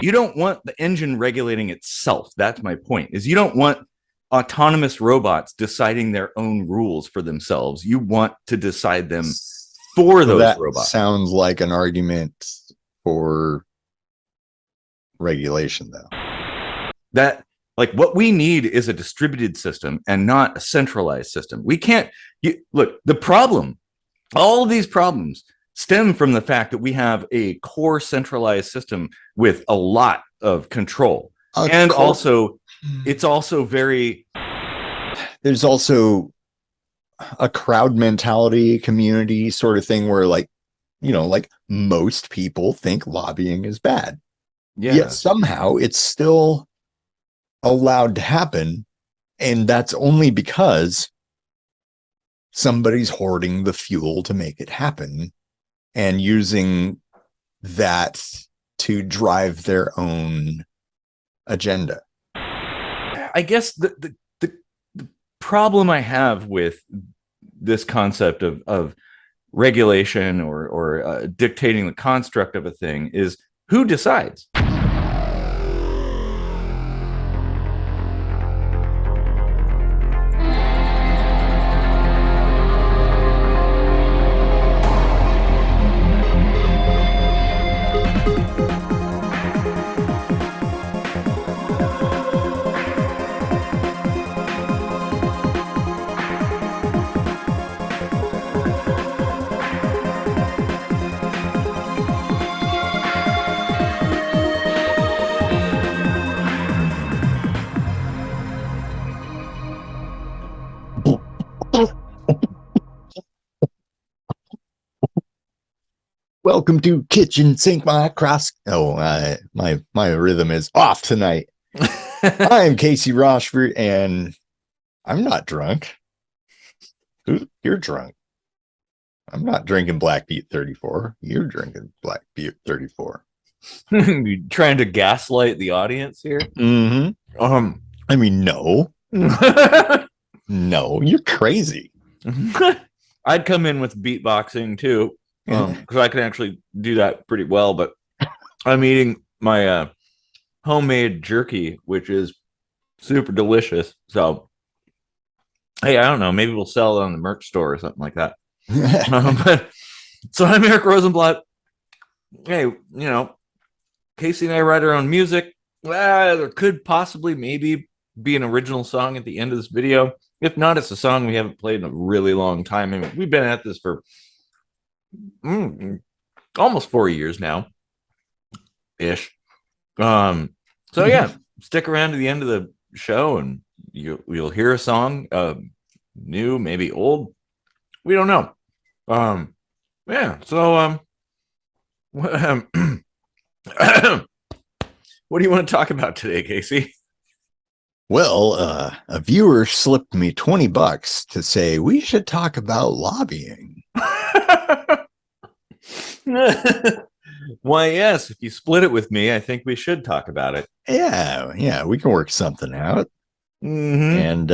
You don't want the engine regulating itself. That's my point, is you don't want autonomous robots deciding their own rules for themselves. You want to decide them for those robots. Sounds like an argument for regulation, though. That, like, what we need is a distributed system and not a centralized system. We can't look, the problem, all of these problems stem from the fact that we have a core centralized system with a lot of control. Also, it's also very, there's also a crowd mentality, community sort of thing where, like, you know, like most people think lobbying is bad. Yeah. Yet somehow it's still allowed to happen. And that's only because somebody's hoarding the fuel to make it happen and using that to drive their own agenda. I guess the problem I have with this concept of regulation or dictating the construct of a thing is, who decides? Welcome to Kitchen Sink My Cross. Oh, my rhythm is off tonight. I'm Casey Rochford, and I'm not drunk. You're drunk. I'm not drinking Black Butte 34. You're drinking Black Butte 34. You trying to gaslight the audience here? Mm-hmm. I mean, no. No, you're crazy. I'd come in with beatboxing too, because I can actually do that pretty well. But I'm eating my homemade jerky, which is super delicious. So, hey, I don't know. Maybe we'll sell it on the merch store or something like that. So I'm Eric Rosenblatt. Hey, you know, Casey and I write our own music. There could possibly maybe be an original song at the end of this video. If not, it's a song we haven't played in a really long time. I mean, we've been at this for almost 4 years now, ish. So yeah, stick around to the end of the show, and you'll hear a song, new, maybe old. We don't know. Yeah. So what do you want to talk about today, Casey? Well, a viewer slipped me $20 to say we should talk about lobbying. Why, yes, if you split it with me, I think we should talk about it. Yeah, we can work something out. Mm-hmm. And,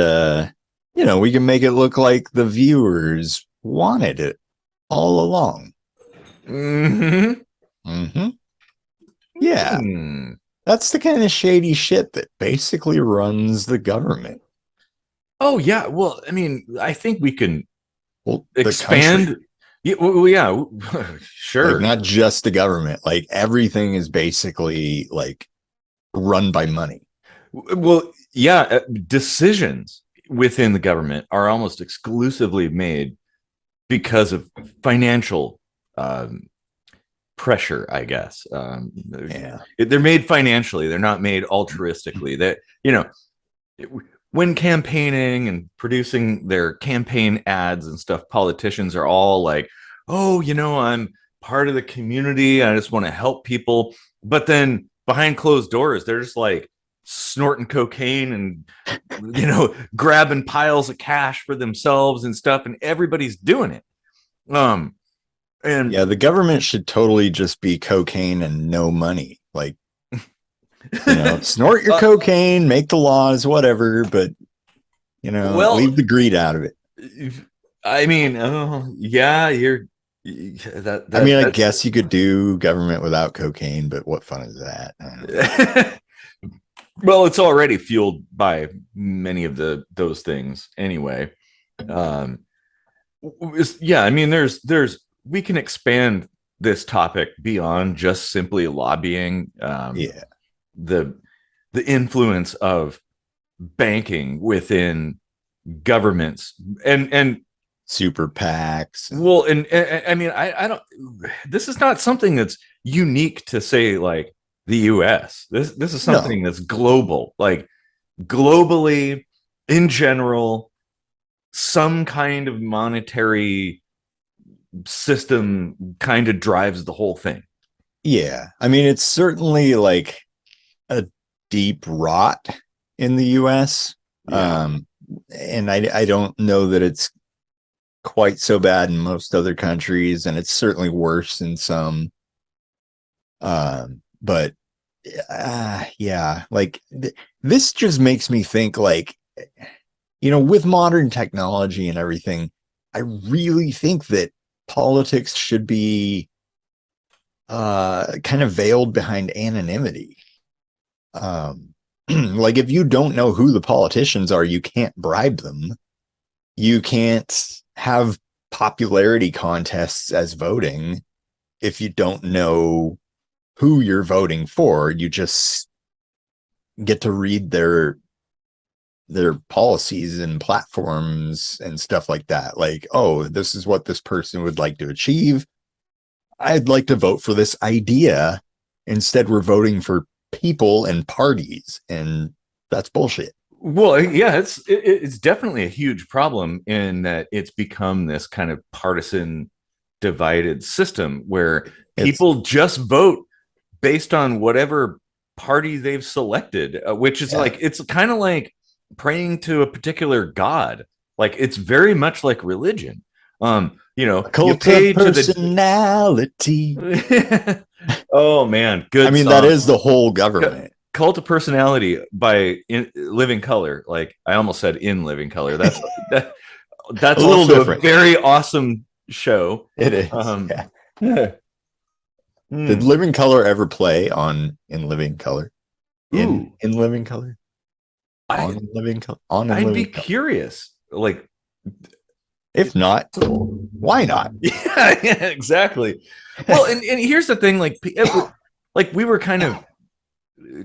you know, we can make it look like the viewers wanted it all along. Yeah. That's the kind of shady shit that basically runs the government. Oh, yeah. Well, I mean, I think we can expand. Yeah, sure. Like, not just the government. Like, everything is basically, like, run by money. Well, yeah. Decisions within the government are almost exclusively made because of financial pressure, I guess. They're made financially. They're not made altruistically. That, you know, when campaigning and producing their campaign ads and stuff, politicians are all like, oh, you know, I'm part of the community, I just want to help people. But then behind closed doors, they're just like snorting cocaine and, you know, grabbing piles of cash for themselves and stuff, and everybody's doing it. And yeah, the government should totally just be cocaine and no money. Like, you know, snort your cocaine, make the laws, whatever, but, you know, leave the greed out of it. I mean, yeah, you're I mean, I guess you could do government without cocaine, but what fun is that? Well, it's already fueled by many of those things anyway. Yeah, I mean, there's we can expand this topic beyond just simply lobbying. Yeah, the influence of banking within governments and super PACs. Well, and I mean, I don't. This is not something that's unique to say like the U.S. This is something that's global, like globally in general. Some kind of monetary system kind of drives the whole thing. Yeah, I mean, it's certainly like a deep rot in the U.S. Yeah. And I don't know that it's quite so bad in most other countries, and it's certainly worse in some. But yeah, like this just makes me think, like, you know, with modern technology and everything, I really think that politics should be kind of veiled behind anonymity. Like, if you don't know who the politicians are, you can't bribe them. You can't have popularity contests as voting if you don't know who you're voting for. You just get to read their policies and platforms and stuff like that. Like, oh, this is what this person would like to achieve. I'd like to vote for this idea. Instead, we're voting for people and parties, and that's bullshit. Well, yeah, it's definitely a huge problem in that it's become this kind of partisan divided system where people just vote based on whatever party they've selected, which is like, it's kind of like praying to a particular god. Like, it's very much like religion. You know, a cult of personality. Oh man, good. I mean, that is the whole government. Cult of Personality by Living Color. Like, I almost said In Living Color. That's that's a also a very awesome show. It is. Did Living Color ever play on In Living Color? In Living Color? On Living Color? I'd be curious. Like, if not, why not? Yeah, exactly. Well, and here's the thing, like we were kind of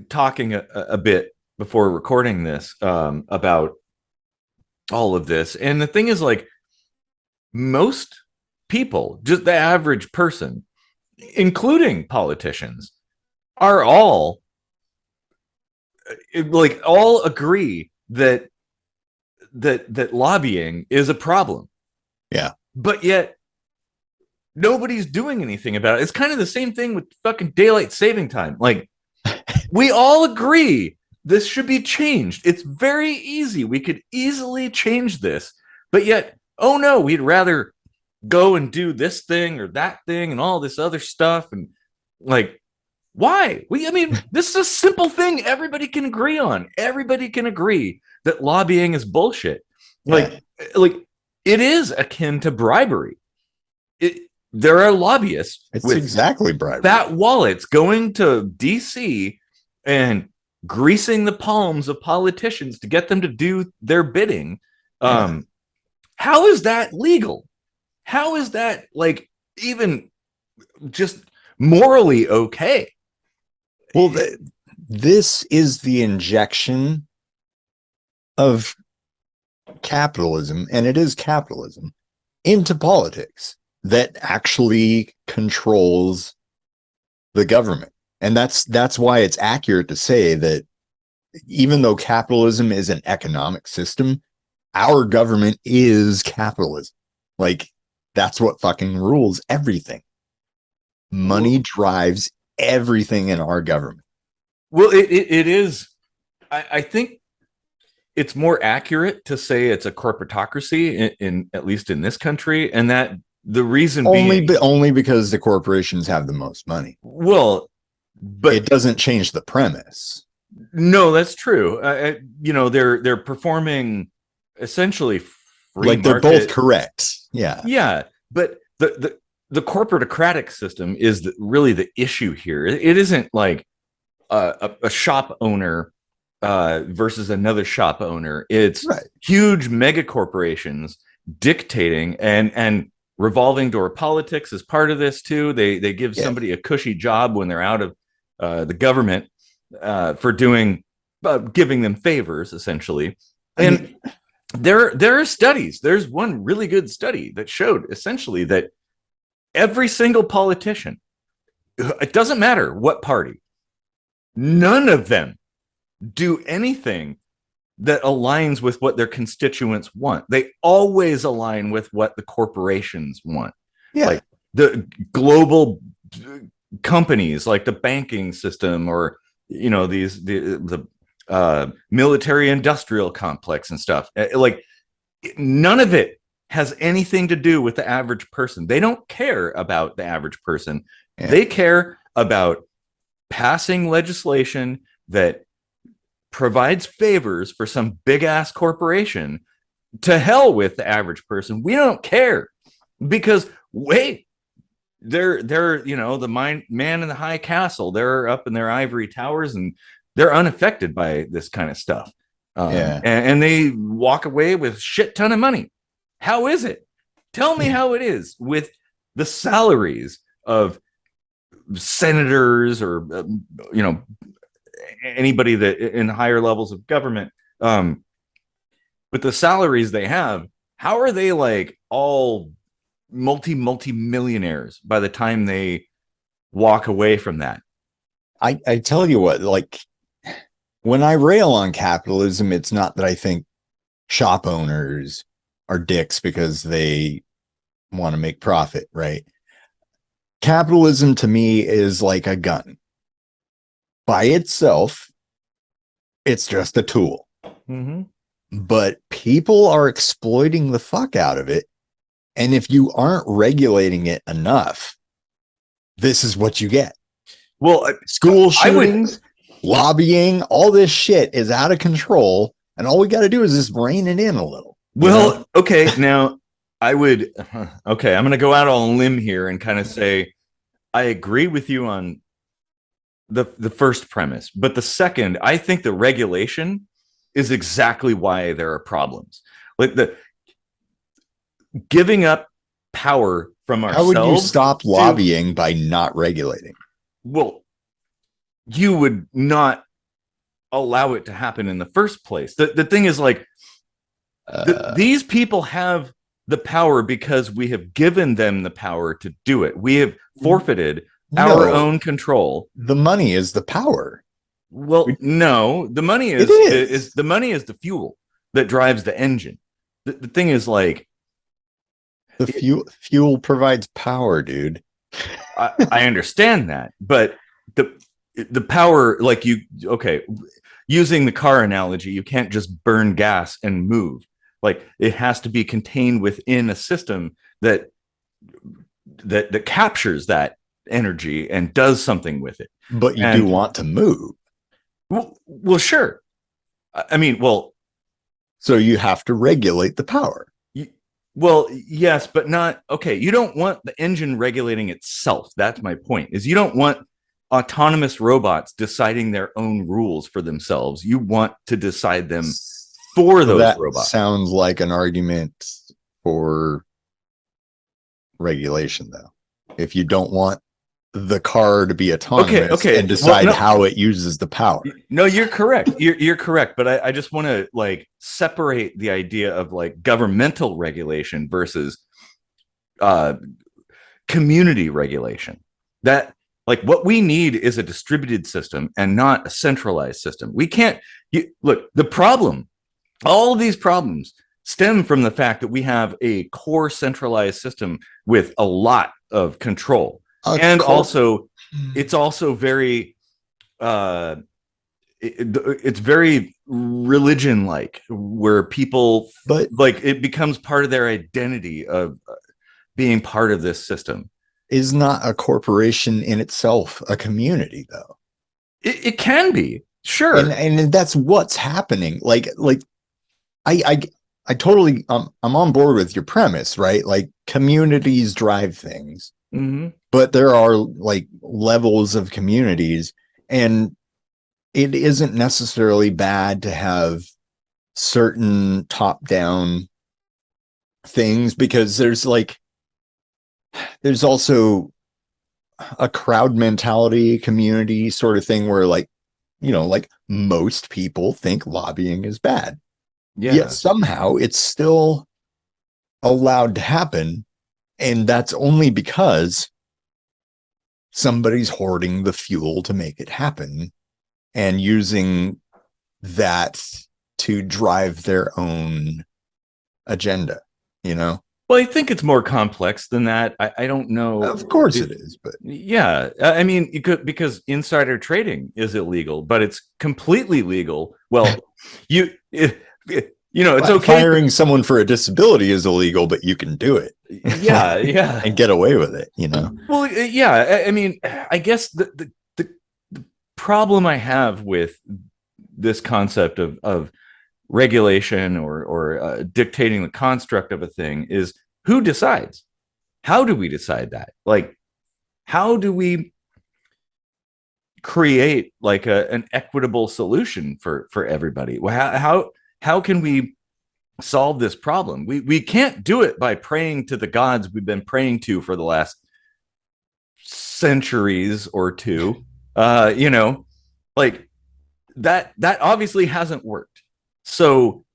talking a bit before recording this about all of this, and the thing is, like, most people, just the average person, including politicians, are all agree that lobbying is a problem. Yeah, but yet nobody's doing anything about it. It's kind of the same thing with fucking daylight saving time. Like, we all agree this should be changed. It's very easy. We could easily change this. But yet, oh no, we'd rather go and do this thing or that thing and all this other stuff. And like, why? I mean, this is a simple thing everybody can agree on. Everybody can agree that lobbying is bullshit. Like it is akin to bribery. There are lobbyists. It's exactly bribery. Fat wallets going to DC and greasing the palms of politicians to get them to do their bidding. How is that legal? How is that, like, even just morally okay? Well, this is the injection of capitalism, and it is capitalism, into politics that actually controls the government. And that's why it's accurate to say that even though capitalism is an economic system, our government is capitalism. Like, that's what fucking rules everything. Money drives everything in our government. Well, it is. I think it's more accurate to say it's a corporatocracy in at least in this country, and that the reason only because the corporations have the most money. Well, but it doesn't change the premise. No, that's true. You know, they're performing essentially free like market. They're both correct. Yeah, but the corporatocratic system is really the issue here. It isn't like a shop owner versus another shop owner. It's huge mega corporations dictating, and revolving door politics is part of this too. They give somebody a cushy job when they're out of the government for doing giving them favors, essentially. And there are studies. There's one really good study that showed essentially that every single politician, it doesn't matter what party, none of them do anything that aligns with what their constituents want. They always align with what the corporations want. Like the global companies, like the banking system, or the military industrial complex and stuff. Like none of it has anything to do with the average person. They don't care about the average person. They care about passing legislation that provides favors for some big ass corporation. To hell with the average person. We don't care, because they're the man in the high castle. They're up in their ivory towers and they're unaffected by this kind of stuff. And they walk away with shit ton of money. How is it? Tell me how it is with the salaries of senators or anybody that in higher levels of government, with the salaries they have. How are they like all multi-millionaires by the time they walk away from that? I tell you what, like, when I rail on capitalism, it's not that I think shop owners are dicks because they want to make profit, right? Capitalism to me is like a gun. By itself, it's just a tool. But people are exploiting the fuck out of it. And if you aren't regulating it enough, this is what you get. Well, school shootings, lobbying, all this shit is out of control. And all we got to do is just rein it in a little. Well, okay. Now I'm going to go out on a limb here and kind of say, I agree with you on the first premise, but the second, I think the regulation is exactly why there are problems. Like the giving up power from ourselves. How would you stop lobbying by not regulating? Well, you would not allow it to happen in the first place. The thing is, like, these people have the power because we have given them the power to do it. We have forfeited our own control. The money is the power. Well, no, the money is the money is the fuel that drives the engine. The thing is, like, the fuel provides power, dude. I understand that, but the power, like, using the car analogy, you can't just burn gas and move. Like, it has to be contained within a system that captures that energy and does something with it. But you do want to move. Well, sure. I mean, so you have to regulate the power. Well, yes, but not okay. You don't want the engine regulating itself. That's my point. Is you don't want autonomous robots deciding their own rules for themselves. You want to decide them for those robots. Sounds like an argument for regulation, though. If you don't want the car to be autonomous and decide how it uses the power. No, you're correct. You're correct. But I just want to, like, separate the idea of, like, governmental regulation versus community regulation. That, like, what we need is a distributed system and not a centralized system. We can't look, the problem, all of these problems stem from the fact that we have a core centralized system with a lot of control. Also, it's also very it's very religion-like, where people, like, it becomes part of their identity of being part of this system. Is not a corporation in itself a community, though? It can be, sure, and that's what's happening. Like I totally I'm on board with your premise, right? Like, communities drive things. but there are like levels of communities, and it isn't necessarily bad to have certain top-down things, because there's also a crowd mentality community sort of thing where like most people think lobbying is bad, yet somehow it's still allowed to happen, and that's only because somebody's hoarding the fuel to make it happen and using that to drive their own agenda, Well, I think it's more complex than that. I don't know. Of course it is, but yeah, I mean, you could, because insider trading is illegal, but it's completely legal. Well, it's okay. Firing someone for a disability is illegal, but you can do it. Yeah, and get away with it. Well, yeah. I mean, I guess the problem I have with this concept of regulation or dictating the construct of a thing is, who decides? How do we decide that? Like, how do we create like an equitable solution for everybody? How can we solve this problem? We can't do it by praying to the gods we've been praying to for the last centuries or two. Like that obviously hasn't worked. So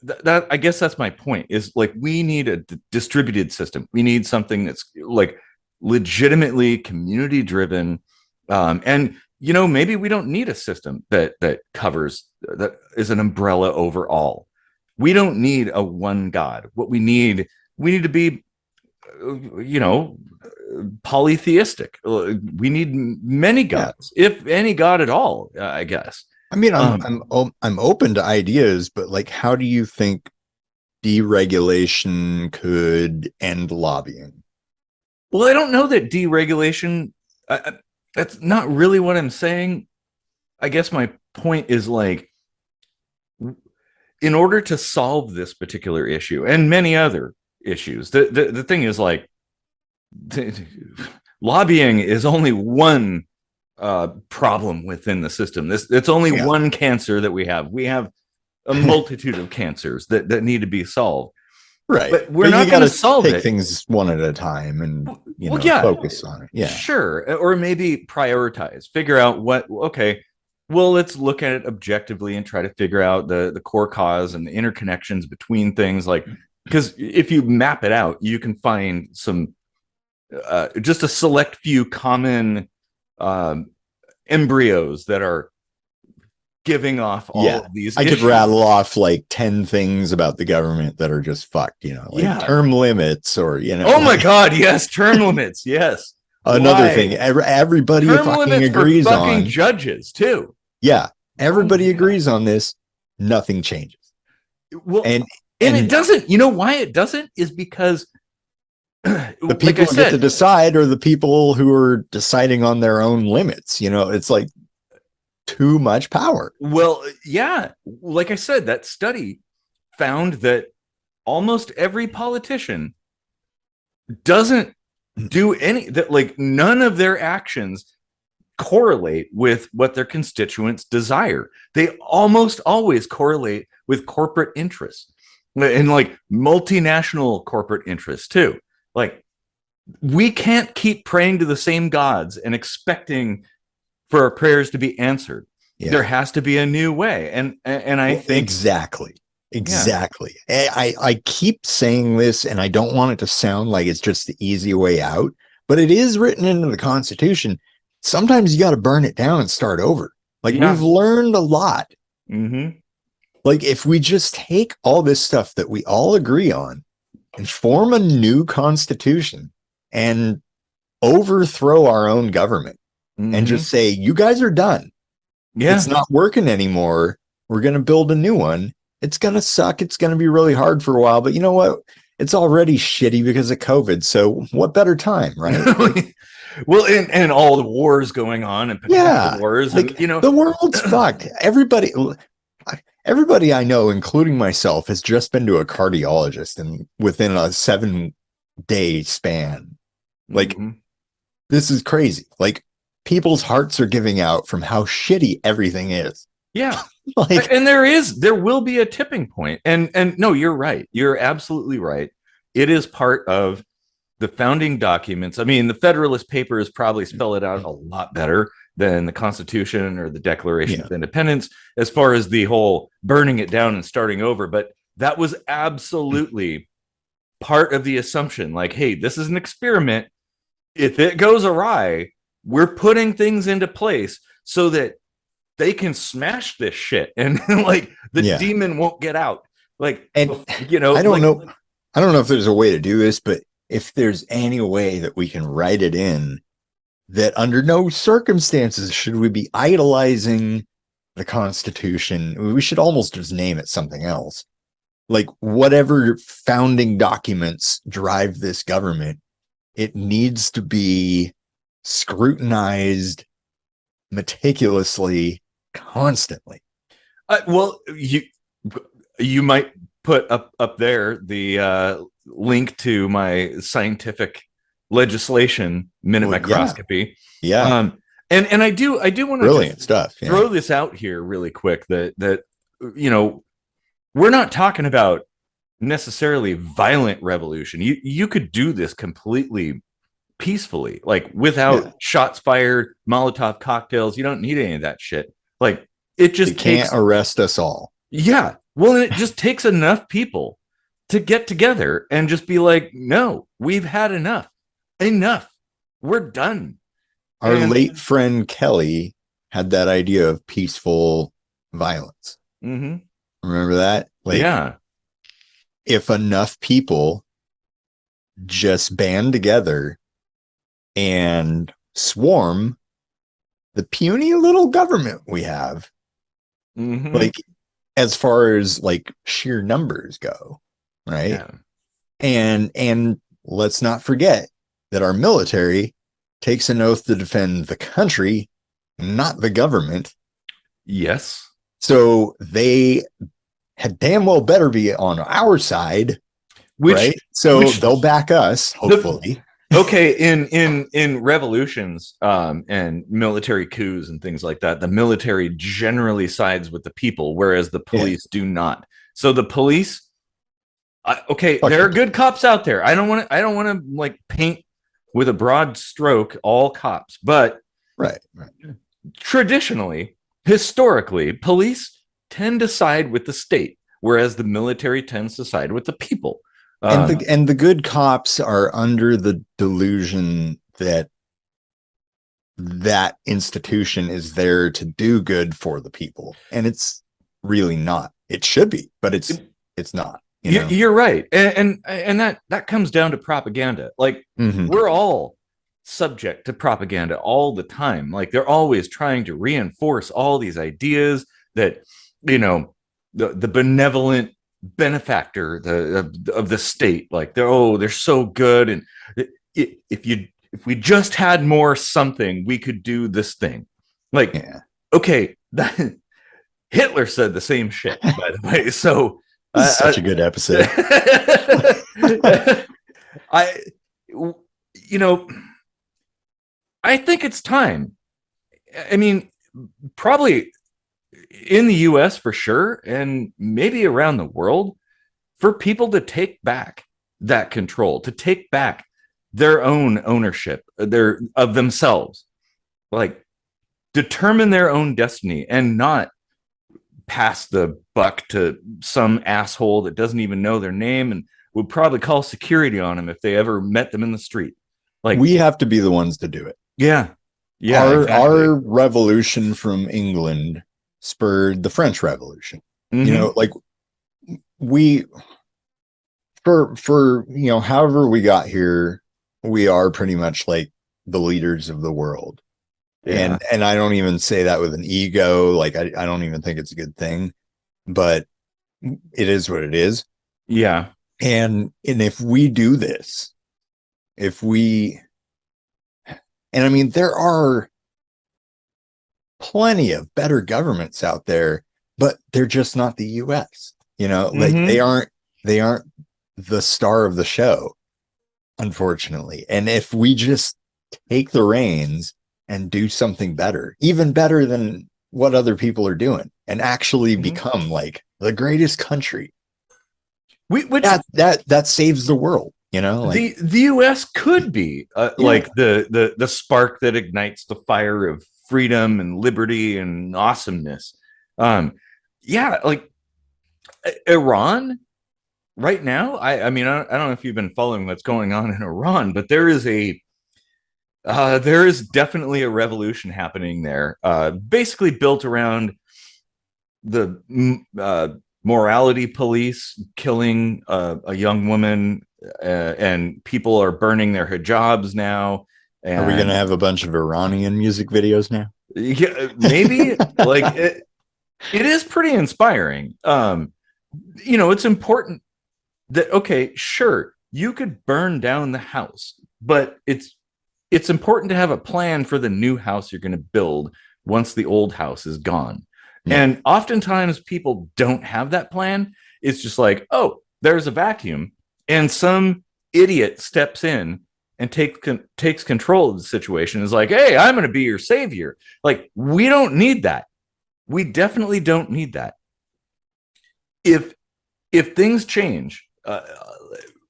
that I guess that's my point, is like, we need a distributed system. We need something that's like legitimately community driven, and maybe we don't need a system that covers, that is an umbrella over all. We don't need a one god. What we need to be polytheistic. We need many gods, if any god at all, I guess. I mean, I'm open to ideas, but like, how do you think deregulation could end lobbying? Well, I don't know that deregulation, that's not really what I'm saying. I guess my point is, like, in order to solve this particular issue and many other issues, the thing is, like, lobbying is only one problem within the system. It's only one cancer that we have. We have a multitude of cancers that need to be solved. Right. But we're not going to solve it. Things one at a time and focus on it. Yeah. Sure. Or maybe prioritize, figure out well, let's look at it objectively and try to figure out the core cause and the interconnections between things. Like, because if you map it out, you can find some just a select few common embryos that are giving off all of these issues. Could rattle off like 10 things about the government that are just fucked, term limits, or oh my god, yes, term limits, yes. Another thing everybody term fucking agrees for fucking on. Judges too. Yeah, everybody agrees on this. Nothing changes. Well, and it doesn't. You know why it doesn't? Is because the people who get to decide are the people who are deciding on their own limits. It's like too much power. Well, yeah, like I said, that study found that almost every politician doesn't do like, none of their actions correlate with what their constituents desire. They almost always correlate with corporate interests, and like multinational corporate interests too. Like, we can't keep praying to the same gods and expecting for our prayers to be answered. There has to be a new way. And I think exactly. I keep saying this, and I don't want it to sound like it's just the easy way out, but it is written into the Constitution. Sometimes you got to burn it down and start over. Like, we've learned a lot. Mm-hmm. Like, if we just take all this stuff that we all agree on and form a new constitution and overthrow our own government, and just say, you guys are done. It's not working anymore. We're going to build a new one. It's going to suck. It's going to be really hard for a while, but you know what? It's already shitty because of COVID. So what better time, right? Well, and all the wars going on, and potential wars, like, and, the world's fucked. Everybody I know, including myself, has just been to a cardiologist, and within a 7-day span. Like, this is crazy. Like, people's hearts are giving out from how shitty everything is. Yeah. Like, and there will be a tipping point. And no, you're right. You're absolutely right. It is part of the founding documents. I mean, the Federalist Papers probably spell it out a lot better than the Constitution or the Declaration of Independence as far as the whole burning it down and starting over. But that was absolutely part of the assumption. Like, hey, this is an experiment. If it goes awry, we're putting things into place so that they can smash this shit and like the demon won't get out. Like, and I don't know. I don't know if there's a way to do this, but if there's any way that we can write it in that under no circumstances should we be idolizing the Constitution. We should almost just name it something else. Like, whatever founding documents drive this government, it needs to be scrutinized meticulously, constantly. Well, you might put up there the link to my scientific legislation minute microscopy. And I do want to brilliant stuff. Throw this out here really quick that we're not talking about necessarily violent revolution. You could do this completely peacefully, like without shots fired, Molotov cocktails. You don't need any of that shit. Like, it just can't arrest us all. Yeah. Well, and it just takes enough people to get together and just be like, no, we've had enough. We're done. Our late friend Kelly had that idea of peaceful violence. Remember that? Like, if enough people just band together and swarm the puny little government we have, like, as far as like sheer numbers go, right? And let's not forget that our military takes an oath to defend the country, not the government. Yes. So they had damn well better be on our side, right? So they'll back us, hopefully. Okay, in revolutions and military coups and things like that, the military generally sides with the people, whereas the police do not. So the police, there are good cops out there. I don't want to like paint with a broad stroke all cops, but traditionally, historically, police tend to side with the state, whereas the military tends to side with the people. And the good cops are under the delusion that that institution is there to do good for the people, and it's really not. It should be, but it's not. You're right, and that comes down to propaganda. Like, we're all subject to propaganda all the time. Like, they're always trying to reinforce all these ideas that the benevolent benefactor of the state, like they're so good, and if we just had more something, we could do this thing. Like, Hitler said the same shit, by the way. So such a good episode. I think it's time. I mean, probably in the US for sure, and maybe around the world, for people to take back that control, to take back their own ownership of themselves, like determine their own destiny and not pass the buck to some asshole that doesn't even know their name and would probably call security on them if they ever met them in the street. Like, we have to be the ones to do it. Our revolution from England spurred the French Revolution. Like, we for however we got here, we are pretty much like the leaders of the world. And I don't even say that with an ego. Like, I don't even think it's a good thing, but it is what it is. And if we do this, and I mean, there are plenty of better governments out there, but they're just not the US. Like, they aren't the star of the show. unfortunately. And if we just take the reins and do something better, even better than what other people are doing, and actually become like the greatest country, that saves the world. Like the U.S. could be like the spark that ignites the fire of freedom and liberty and awesomeness. Like Iran right now. I mean, I don't know if you've been following what's going on in Iran, but there is definitely a revolution happening there, basically built around the morality police killing a young woman, and people are burning their hijabs now. And are we going to have a bunch of Iranian music videos now? Yeah, maybe. Like it is pretty inspiring. It's important that, okay, sure, you could burn down the house, but it's important to have a plan for the new house you're going to build once the old house is gone. Yeah. And oftentimes people don't have that plan. It's just like, oh, there's a vacuum, and some idiot steps in and takes control of the situation. Is like, hey, I'm going to be your savior. Like, we don't need that. We definitely don't need that. If things change,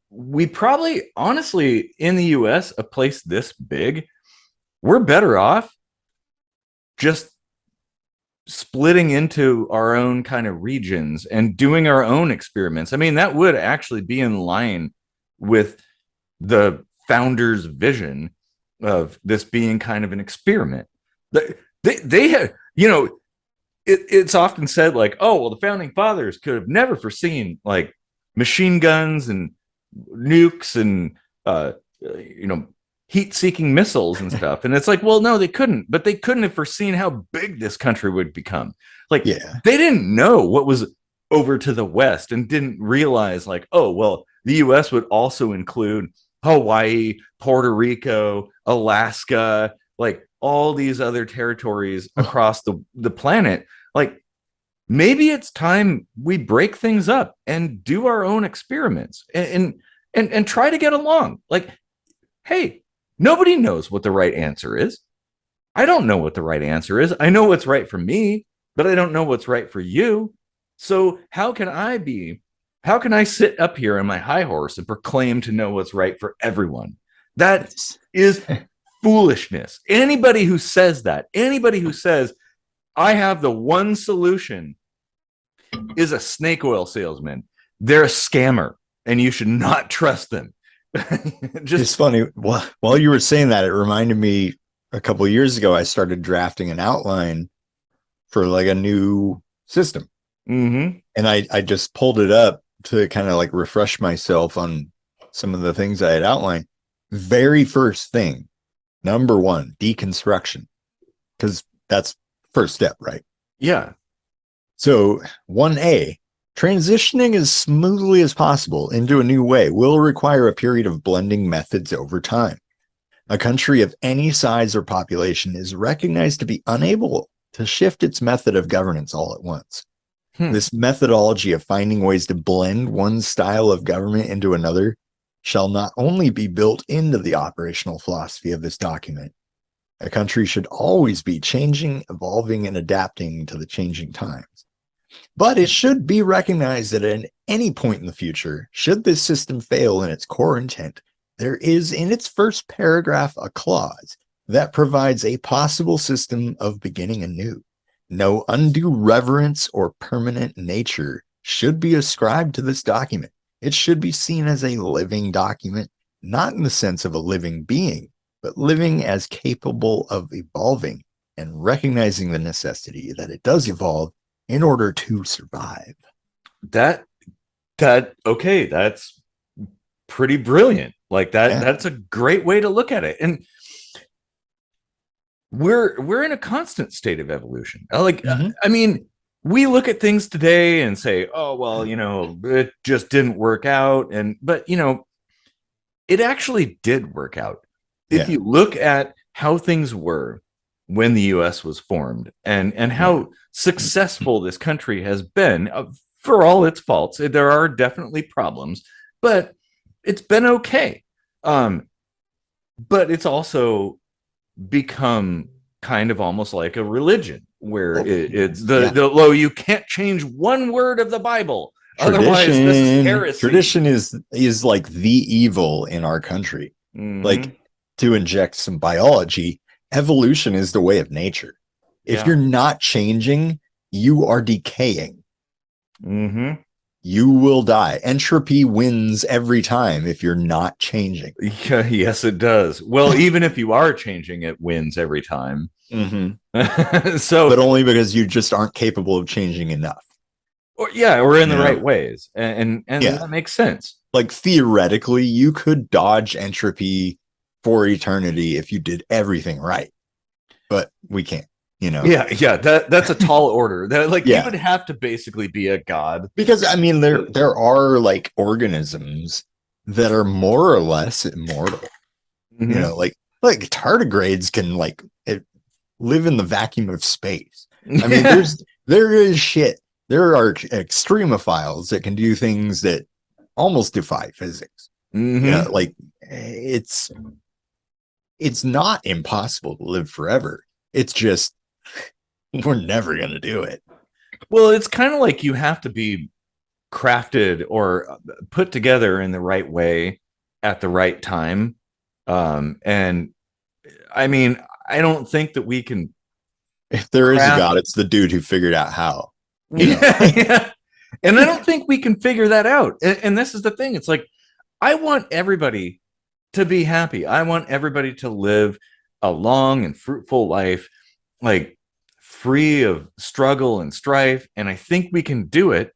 we probably, honestly, in the US, a place this big, we're better off just splitting into our own kind of regions and doing our own experiments. I mean, that would actually be in line with the founders' vision of this being kind of an experiment. They have, it's often said like, oh, well, the founding fathers could have never foreseen like machine guns and nukes and heat-seeking missiles and stuff. And it's like, well, no, they couldn't, but they couldn't have foreseen how big this country would become. Like, they didn't know what was over to the west, and didn't realize like, oh, well, the US would also include Hawaii, Puerto Rico, Alaska, like all these other territories across the planet. Like, maybe it's time we break things up and do our own experiments and try to get along. Like, hey, nobody knows what the right answer is. I don't know what the right answer is. I know what's right for me, but I don't know what's right for you. So how can I sit up here on my high horse and proclaim to know what's right for everyone? That is foolishness. Anybody who says that, anybody who says, I have the one solution, is a snake oil salesman. They're a scammer, and you should not trust them. It's funny. While you were saying that, it reminded me a couple of years ago, I started drafting an outline for like a new system. Mm-hmm. And I just pulled it up to kind of like refresh myself on some of the things I had outlined. Very first thing, number one, deconstruction, because that's first step, right? Yeah. So 1A, transitioning as smoothly as possible into a new way will require a period of blending methods over time. A country of any size or population is recognized to be unable to shift its method of governance all at once. This methodology of finding ways to blend one style of government into another shall not only be built into the operational philosophy of this document. A country should always be changing, evolving, and adapting to the changing times. But it should be recognized that at any point in the future, should this system fail in its core intent, there is in its first paragraph a clause that provides a possible system of beginning anew. No undue reverence or permanent nature should be ascribed to this document. It should be seen as a living document, not in the sense of a living being, but living as capable of evolving and recognizing the necessity that it does evolve in order to survive. Okay, that's pretty brilliant. Like that's a great way to look at it. And we're in a constant state of evolution. Like, I mean, we look at things today and say, oh, well, it just didn't work out. But it actually did work out. If you look at how things were when the US was formed and how successful this country has been, for all its faults, there are definitely problems, but it's been okay. But it's also become kind of almost like a religion where it's the you can't change one word of the Bible. Otherwise, this is heresy. Tradition is like the evil in our country. Mm-hmm. Like, to inject some biology, evolution is the way of nature. If you're not changing, you are decaying. Mm-hmm. You will die. Entropy wins every time if you're not changing. Yeah, yes, it does. Well, even if you are changing, it wins every time. Mm-hmm. So, but only because you just aren't capable of changing enough. Or in the right ways, and that makes sense. Like, theoretically, you could dodge entropy for eternity if you did everything right, but we can't. That's a tall order. That you would have to basically be a god, because I mean there are like organisms that are more or less immortal. Mm-hmm. Like tardigrades can live in the vacuum of space. I mean, there is shit. There are extremophiles that can do things that almost defy physics. Mm-hmm. Like it's not impossible to live forever. It's just we're never going to do it. Well, it's kind of like you have to be crafted or put together in the right way at the right time. And I mean, I don't think that we can. If there is a God, it's the dude who figured out how. Yeah. And I don't think we can figure that out. And this is the thing. It's like, I want everybody to be happy. I want everybody to live a long and fruitful life, like free of struggle and strife. And I think we can do it.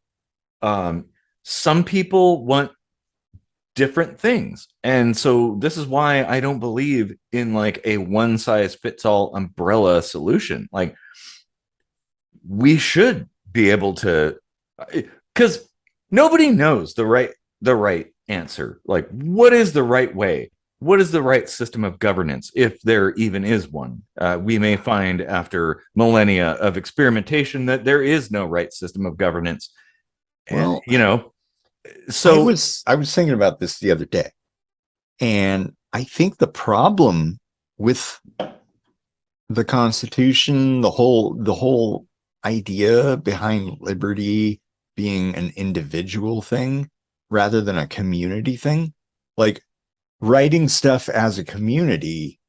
Some people want different things. And so this is why I don't believe in like a one size fits all umbrella solution. Like, we should be able to, because nobody knows the right answer. Like, what is the right way? What is the right system of governance, if there even is one? We may find after millennia of experimentation that there is no right system of governance. Well, so I was thinking about this the other day, and I think the problem with the Constitution, the whole idea behind liberty being an individual thing rather than a community thing, like writing stuff as a community,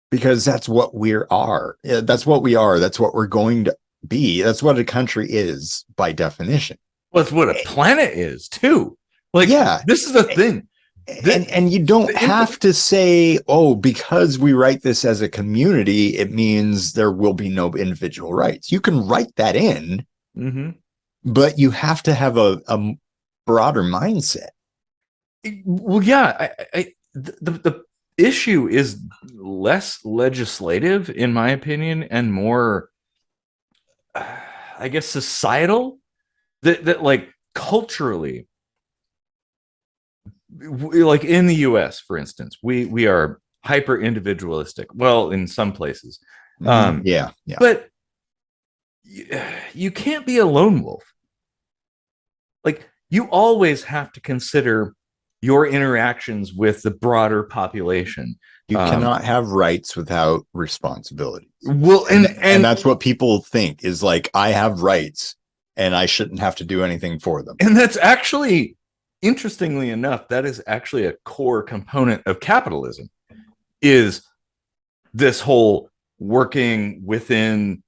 because that's what we are. That's what we are. That's what we're going to be. That's what a country is by definition. Well, it's what a planet is too. Like, this is the thing. And you don't have to say, oh, because we write this as a community, it means there will be no individual rights. You can write that in, but you have to have a broader mindset. Well, yeah, the issue is less legislative, in my opinion, and more, I guess, societal. That like culturally, like in the US, for instance, we are hyper individualistic. Well, in some places, but you can't be a lone wolf. Like, you always have to consider your interactions with the broader population. You cannot have rights without responsibilities. Well, and that's what people think is like, I have rights and I shouldn't have to do anything for them. And that's actually, interestingly enough, that is actually a core component of capitalism, is this whole working within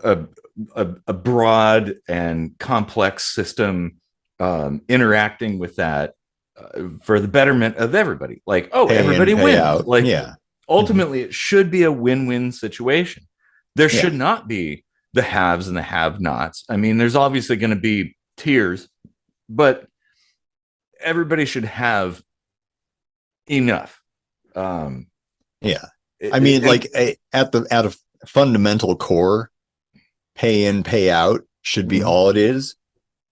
a broad and complex system, interacting with that for the betterment of everybody. Like, everybody wins. Out. Like, ultimately, it should be a win-win situation. There should not be the haves and the have-nots. I mean, there's obviously going to be tiers, but everybody should have enough. I mean, at a fundamental core, pay in, pay out should be all it is.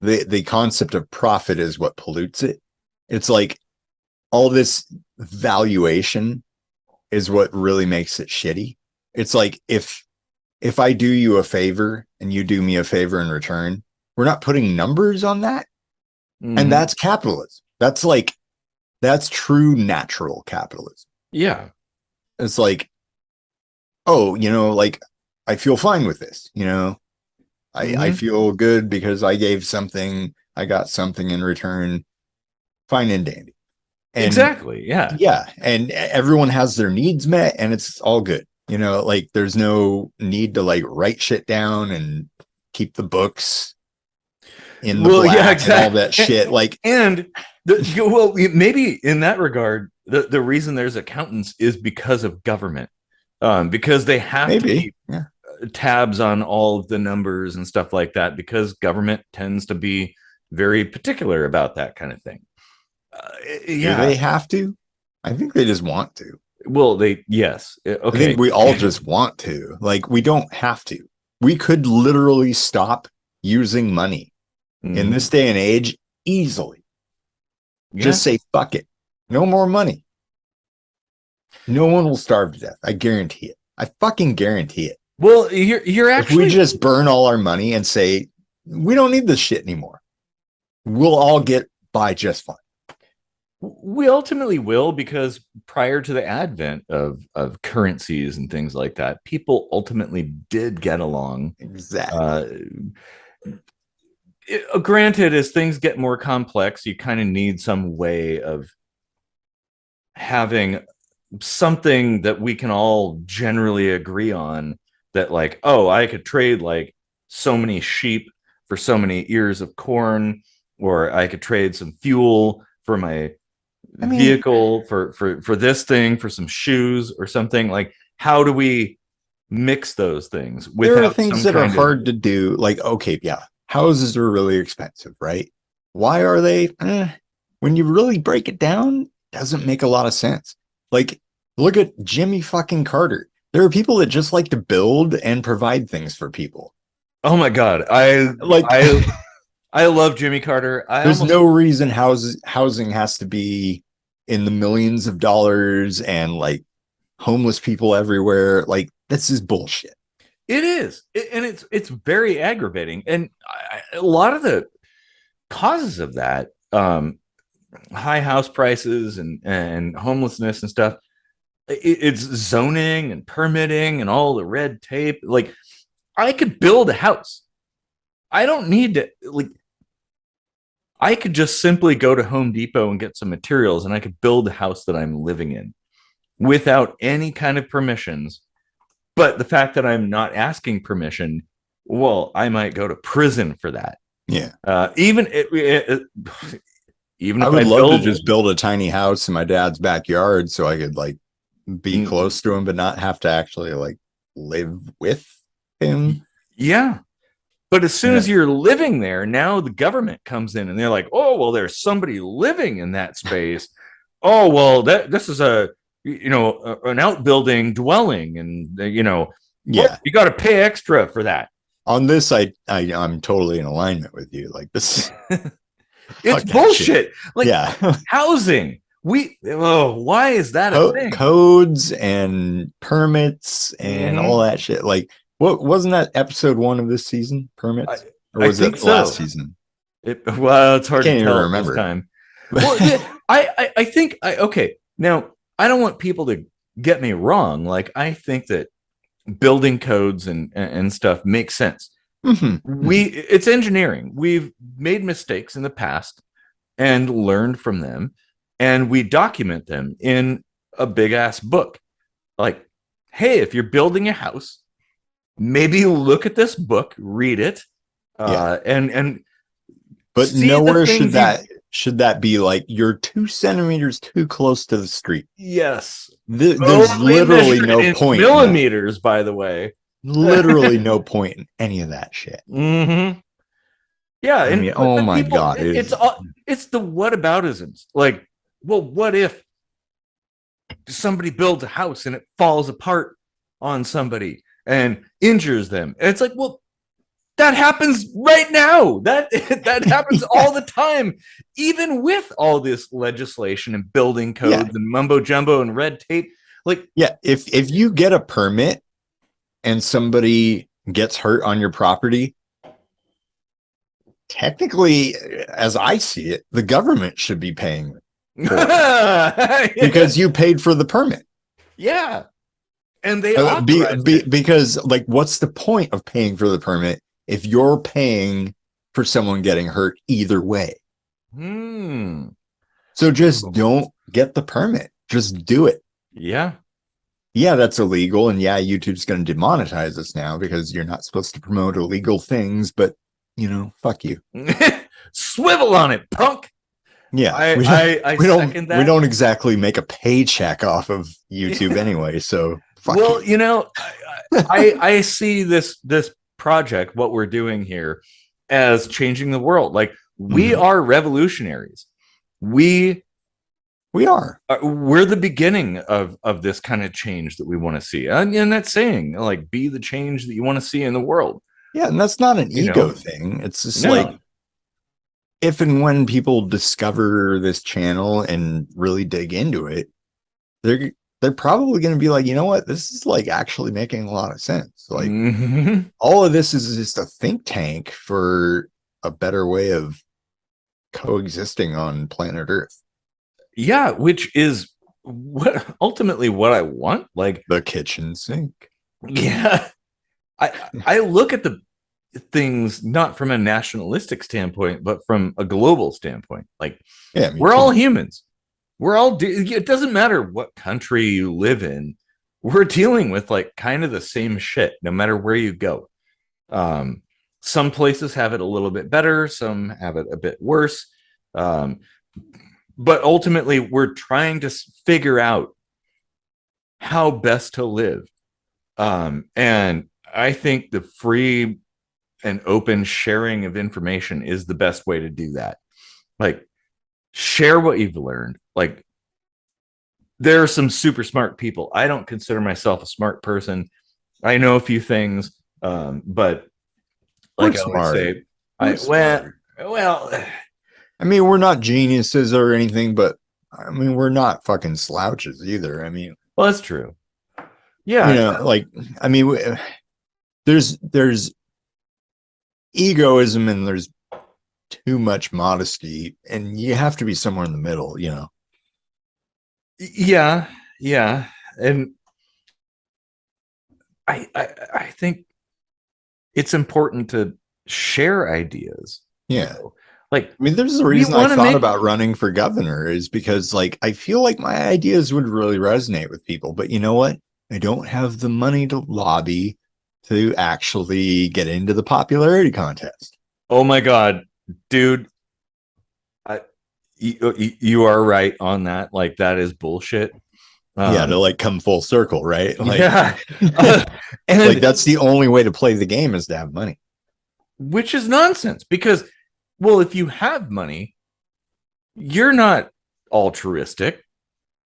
The concept of profit is what pollutes it. It's like all this valuation is what really makes it shitty. It's like, if I do you a favor and you do me a favor in return, we're not putting numbers on that. And that's capitalism. That's that's true natural capitalism. Yeah. It's like, oh, like I feel fine with this, I feel good because I got something in return, fine and dandy. And exactly. Yeah. And everyone has their needs met and it's all good. Like there's no need to like write shit down and keep the books in the black and all that shit. Like, and maybe in that regard, the reason there's accountants is because of government, because they have to keep tabs on all of the numbers and stuff like that, because government tends to be very particular about that kind of thing. Do they have to? I think they just want to. Well, yes. Okay. I think we all just want to. Like, we don't have to. We could literally stop using money in this day and age easily. Just say, fuck it. No more money. No one will starve to death. I guarantee it. I fucking guarantee it. Well, you're actually... If we just burn all our money and say, we don't need this shit anymore, we'll all get by just fine. We ultimately will, because prior to the advent of currencies and things like that, people ultimately did get along. Exactly. Granted, as things get more complex, you kind of need some way of having something that we can all generally agree on, that like, oh, I could trade like so many sheep for so many ears of corn, or I could trade some fuel for my vehicle for this thing, for some shoes or something. Like, how do we mix those things? There are things that are hard to do. Like, okay, yeah, houses are really expensive, right? Why are they? When you really break it down, doesn't make a lot of sense. Like, look at Jimmy fucking Carter. There are people that just like to build and provide things for people. Oh my God. I love Jimmy Carter. There's no reason housing has to be in the millions of dollars and like homeless people everywhere. Like, this is bullshit. It is. And it's very aggravating. And a lot of the causes of that, high house prices and homelessness and stuff, it's zoning and permitting and all the red tape. Like, I could build a house. I don't need to, like, I could just simply go to Home Depot and get some materials, and I could build a house that I'm living in without any kind of permissions. But the fact that I'm not asking permission, well, I might go to prison for that. Yeah. Even if I would love to just build a tiny house in my dad's backyard so I could like be close to him, but not have to actually like live with him. Yeah. But as soon as you're living there, now the government comes in and they're like, oh, well, there's somebody living in that space. Oh, well, this is an outbuilding dwelling, and you got to pay extra for that. On this, I'm totally in alignment with you. Like, this, it's bullshit. Like, housing. Why is that a thing? Codes and permits and all that shit. Like, what wasn't that episode 1 of this season? Permits, or was it last season? Well, it's hard to tell remember this time. Well, I think okay. Now, I don't want people to get me wrong. Like, I think that building codes and stuff makes sense. It's engineering. We've made mistakes in the past and learned from them, and we document them in a big ass book. Like, hey, if you're building a house, maybe look at this book, read it, and but nowhere should that be like you're 2 centimeters too close to the street. Yes, there's literally no point. Millimeters, by the way. Literally no point in any of that shit. Yeah, I mean, oh my God, it's the whataboutisms. Like, well, what if somebody builds a house and it falls apart on somebody and injures them? And it's like, well, that happens right now. That happens all the time, even with all this legislation and building codes and mumbo jumbo and red tape. Like, if you get a permit and somebody gets hurt on your property, technically, as I see it, the government should be paying because you paid for the permit. Yeah. And they authorized it. Because, like, what's the point of paying for the permit if you're paying for someone getting hurt either way? So just don't get the permit. Just do it. Yeah. Yeah, that's illegal. And yeah, YouTube's going to demonetize us now because you're not supposed to promote illegal things. But, you know, fuck you. Swivel on it, punk. Yeah, we don't exactly make a paycheck off of YouTube anyway. So, well, you know, I see this project, what we're doing here, as changing the world. Like, we are revolutionaries. We're the beginning of this kind of change that we want to see, and that's saying, like, be the change that you want to see in the world. Yeah, and that's not an ego thing. It's just like, if and when people discover this channel and really dig into it, they're probably going to be like, you know what, this is like actually making a lot of sense. Like, all of this is just a think tank for a better way of coexisting on planet Earth. Yeah, which is ultimately what I want. Like, the kitchen sink. Yeah, I look at the things not from a nationalistic standpoint, but from a global standpoint. Like, we're all humans. We're all it doesn't matter what country you live in. We're dealing with like kind of the same shit no matter where you go. Some places have it a little bit better, some have it a bit worse. But ultimately, we're trying to figure out how best to live. And I think the free and open sharing of information is the best way to do that. Like, share what you've learned. Like, there are some super smart people. I don't consider myself a smart person. I know a few things, but like I always say, well, I mean, we're not geniuses or anything, but I mean, we're not fucking slouches either. I mean, well, that's true. Yeah, you know, like, I mean, there's egoism and there's too much modesty, and you have to be somewhere in the middle, you know. Yeah, and I think it's important to share ideas. Yeah, you know? Like, I mean, there's a reason I thought about running for governor, is because, like, I feel like my ideas would really resonate with people, but you know what? I don't have the money to lobby to actually get into the popularity contest. Oh my God, dude. You are right on that. Like, that is bullshit. Yeah, to like come full circle, right? Like, yeah. And like, that's the only way to play the game, is to have money. Which is nonsense, because, well, if you have money, you're not altruistic.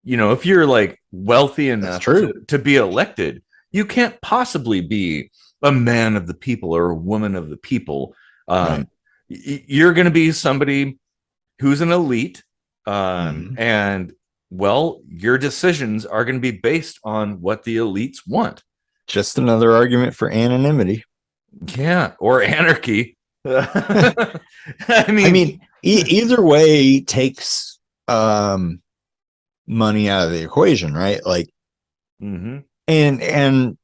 You know, if you're like wealthy enough to be elected, you can't possibly be a man of the people or a woman of the people. Right. You're going to be somebody who's an elite, and, well, your decisions are going to be based on what the elites want. Just another argument for anonymity. Yeah, or anarchy. I mean, either way takes money out of the equation, right? Like, and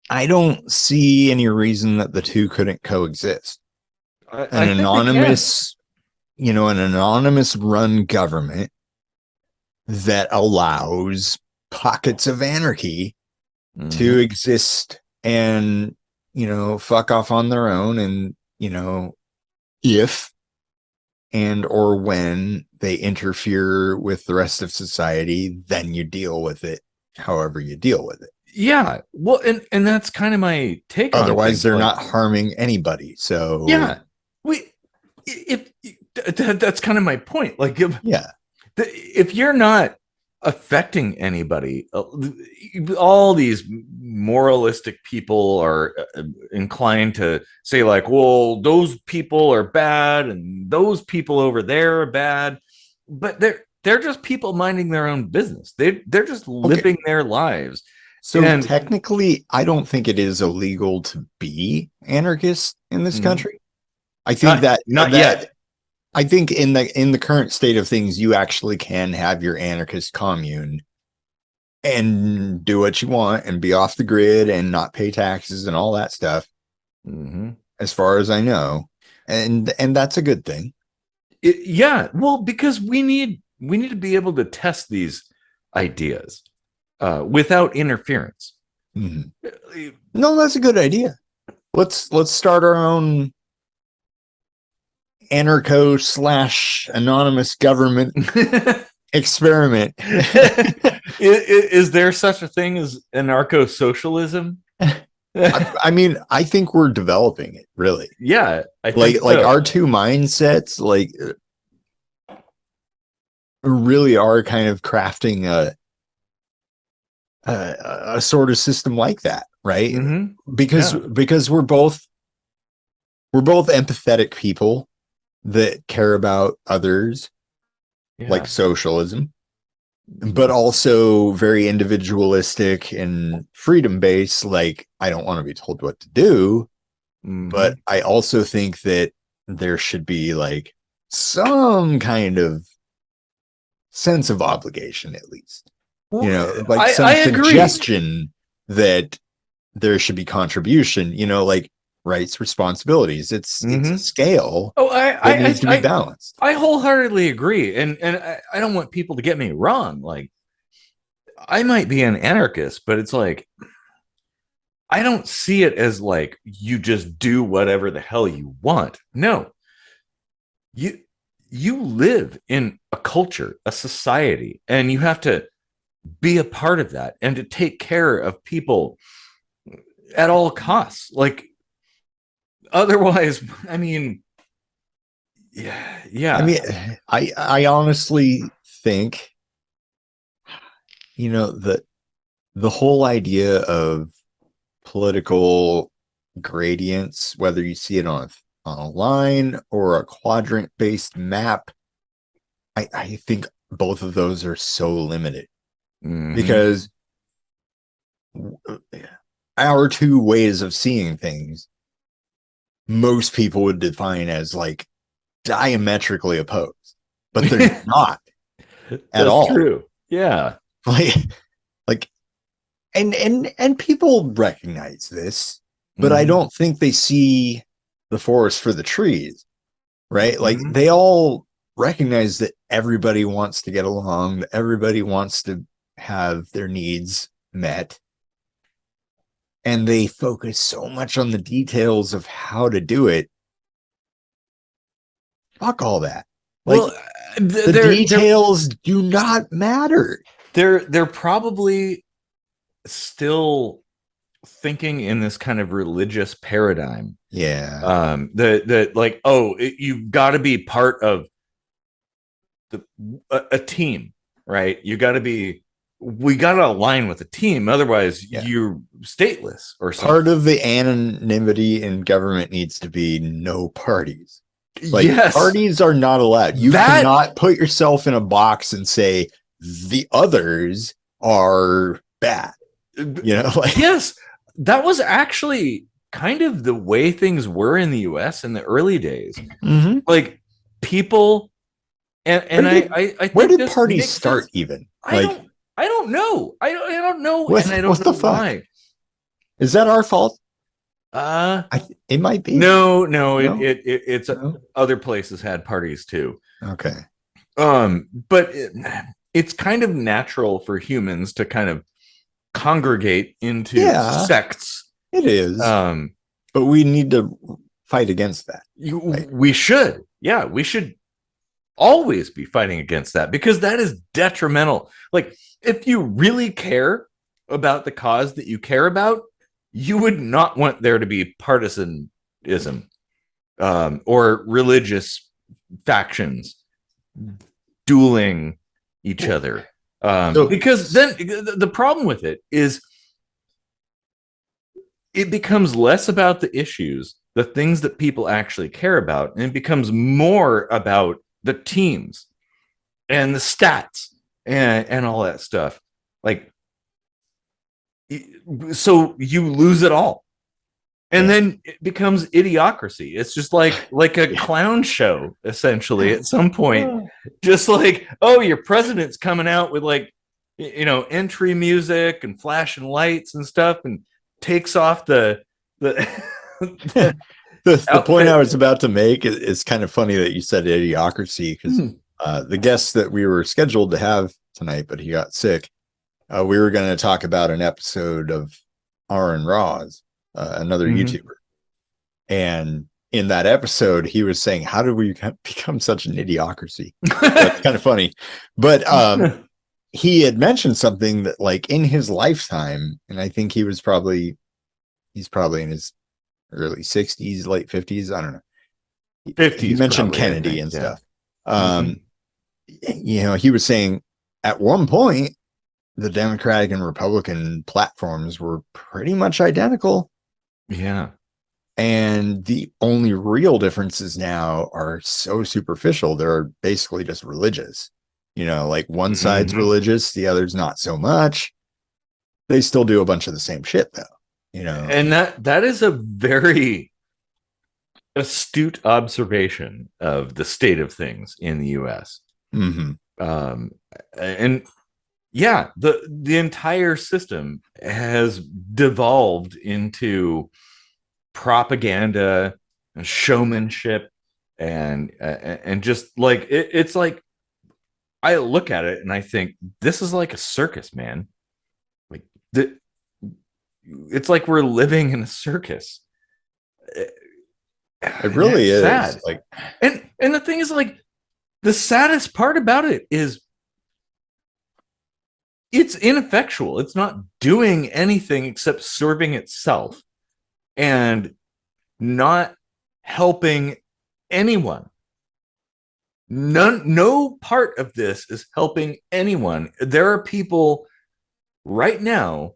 I don't see any reason that the two couldn't coexist. An anonymous run government that allows pockets of anarchy to exist and, you know, fuck off on their own. And, you know, if and or when they interfere with the rest of society, then you deal with it however you deal with it. Yeah, well, and that's kind of my take. Otherwise, they're not harming anybody. So yeah, that's kind of my point. Like, if you're not affecting anybody, all these moralistic people are inclined to say, like, well, those people are bad and those people over there are bad, but they're just people minding their own business. They're just living their lives. So technically, I don't think it is illegal to be anarchist in this country. I think not yet. I think in the current state of things, you actually can have your anarchist commune and do what you want and be off the grid and not pay taxes and all that stuff. Mm-hmm. As far as I know, and that's a good thing. Yeah, well, because we need to be able to test these ideas without interference. Mm-hmm. No, that's a good idea. Let's start our own anarcho / anonymous government experiment. Is there such a thing as anarcho-socialism? I mean, I think we're developing it, really. Yeah, I think like our two mindsets, like, really are kind of crafting a sort of system like that, right? Mm-hmm. Because we're both empathetic people that care about others, like socialism, but also very individualistic and freedom based. Like, I don't want to be told what to do, but I also think that there should be like some kind of sense of obligation, at least. You know, like some suggestion that there should be contribution, you know, like rights, responsibilities. It's a scale that needs to be balanced. I wholeheartedly agree. And I don't want people to get me wrong. Like, I might be an anarchist, but it's like, I don't see it as like you just do whatever the hell you want. No. You live in a culture, a society, and you have to be a part of that and to take care of people at all costs. Like, otherwise, I mean, yeah. I mean, I honestly think, you know, that the whole idea of political gradients, whether you see it on a line or a quadrant based map, I think both of those are so limited. Because our two ways of seeing things, most people would define as like diametrically opposed, but they're not at all. True. Yeah. Like, and people recognize this, but I don't think they see the forest for the trees, right? Like, they all recognize that everybody wants to get along, that everybody wants to have their needs met, and they focus so much on the details of how to do it. Fuck all that. Like, well, the details do not matter. They're probably still thinking in this kind of religious paradigm. Yeah. That like, you've got to be part of a team, right? We got to align with a team, otherwise you're stateless or something. Part of the anonymity in government needs to be no parties. Like, parties are not allowed. You cannot put yourself in a box and say the others are bad. You know, like, yes, that was actually kind of the way things were in the US in the early days. Like, people and I think where did parties start even? I don't know. I don't know. And I don't know why. Is that our fault? It might be. No. It's other places had parties too. Okay. But it's kind of natural for humans to kind of congregate into sects. It is. But we need to fight against that. We should. Yeah, we should always be fighting against that, because that is detrimental. Like, if you really care about the cause that you care about, you would not want there to be partisanism or religious factions dueling each other. Because then the problem with it is it becomes less about the issues, the things that people actually care about, and it becomes more about the teams and the stats and all that stuff. Like, so you lose it all. And then it becomes idiocracy. It's just like a clown show, essentially, at some point. Just like, oh, your president's coming out with like, entry music and flashing lights and stuff, and takes off the the point I was about to make is kind of funny that you said idiocracy, because the guest that we were scheduled to have tonight, but he got sick. We were going to talk about an episode of Aaron Ross, another YouTuber. And in that episode, he was saying, how did we become such an idiocracy? That's kind of funny. But he had mentioned something that, like, in his lifetime, and I think he's probably in his early 60s, late 50s. I don't know. 50s. He mentioned probably, Kennedy and stuff. He was saying at one point, the Democratic and Republican platforms were pretty much identical. Yeah. And the only real differences now are so superficial. They're basically just religious. Like one side's religious, the other's not so much. They still do a bunch of the same shit, though. And that is a very astute observation of the state of things in the US. And yeah, the entire system has devolved into propaganda and showmanship, and just like it's like, I look at it and I think this is like a circus, man. Like it's like we're living in a circus. It really is sad. Like, and the thing is, like, the saddest part about it is it's ineffectual. It's not doing anything except serving itself and not helping anyone. No part of this is helping anyone. There are people right now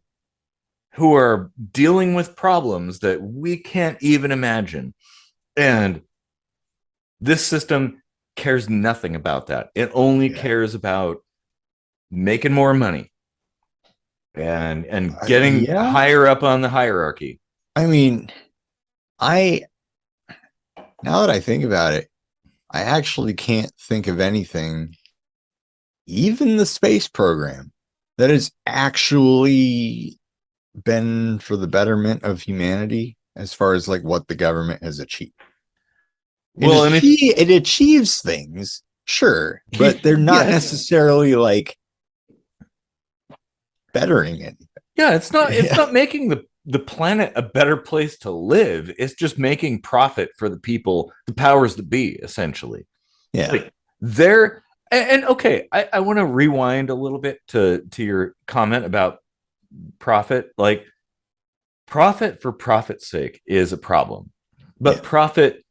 who are dealing with problems that we can't even imagine. And this system cares nothing about that. It only cares about making more money and getting higher up on the hierarchy. I mean, now that I think about it, I actually can't think of anything, even the space program, that has actually been for the betterment of humanity as far as like what the government has achieved. It achieves things, sure, but they're not necessarily like bettering anything. Yeah, it's not making the planet a better place to live. It's just making profit for the people, the powers that be, essentially. Yeah. Like, they're and okay, I want to rewind a little bit to your comment about profit. Like, profit for profit's sake is a problem, but profit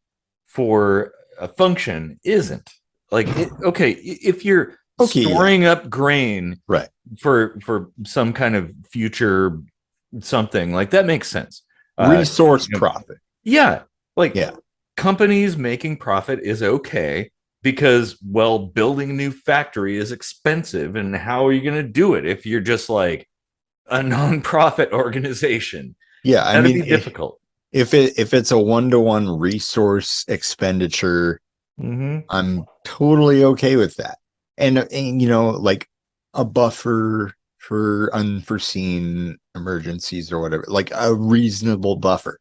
for a function isn't. Like, if you're storing up grain, right, for some kind of future something, like, that makes sense. Resource profit. Yeah. Like, companies making profit is okay, because, well, building a new factory is expensive, and how are you going to do it if you're just like a non-profit organization? Yeah, I mean, be difficult. If it's a 1-to-1 resource expenditure, I'm totally okay with that. And like a buffer for unforeseen emergencies or whatever, like a reasonable buffer.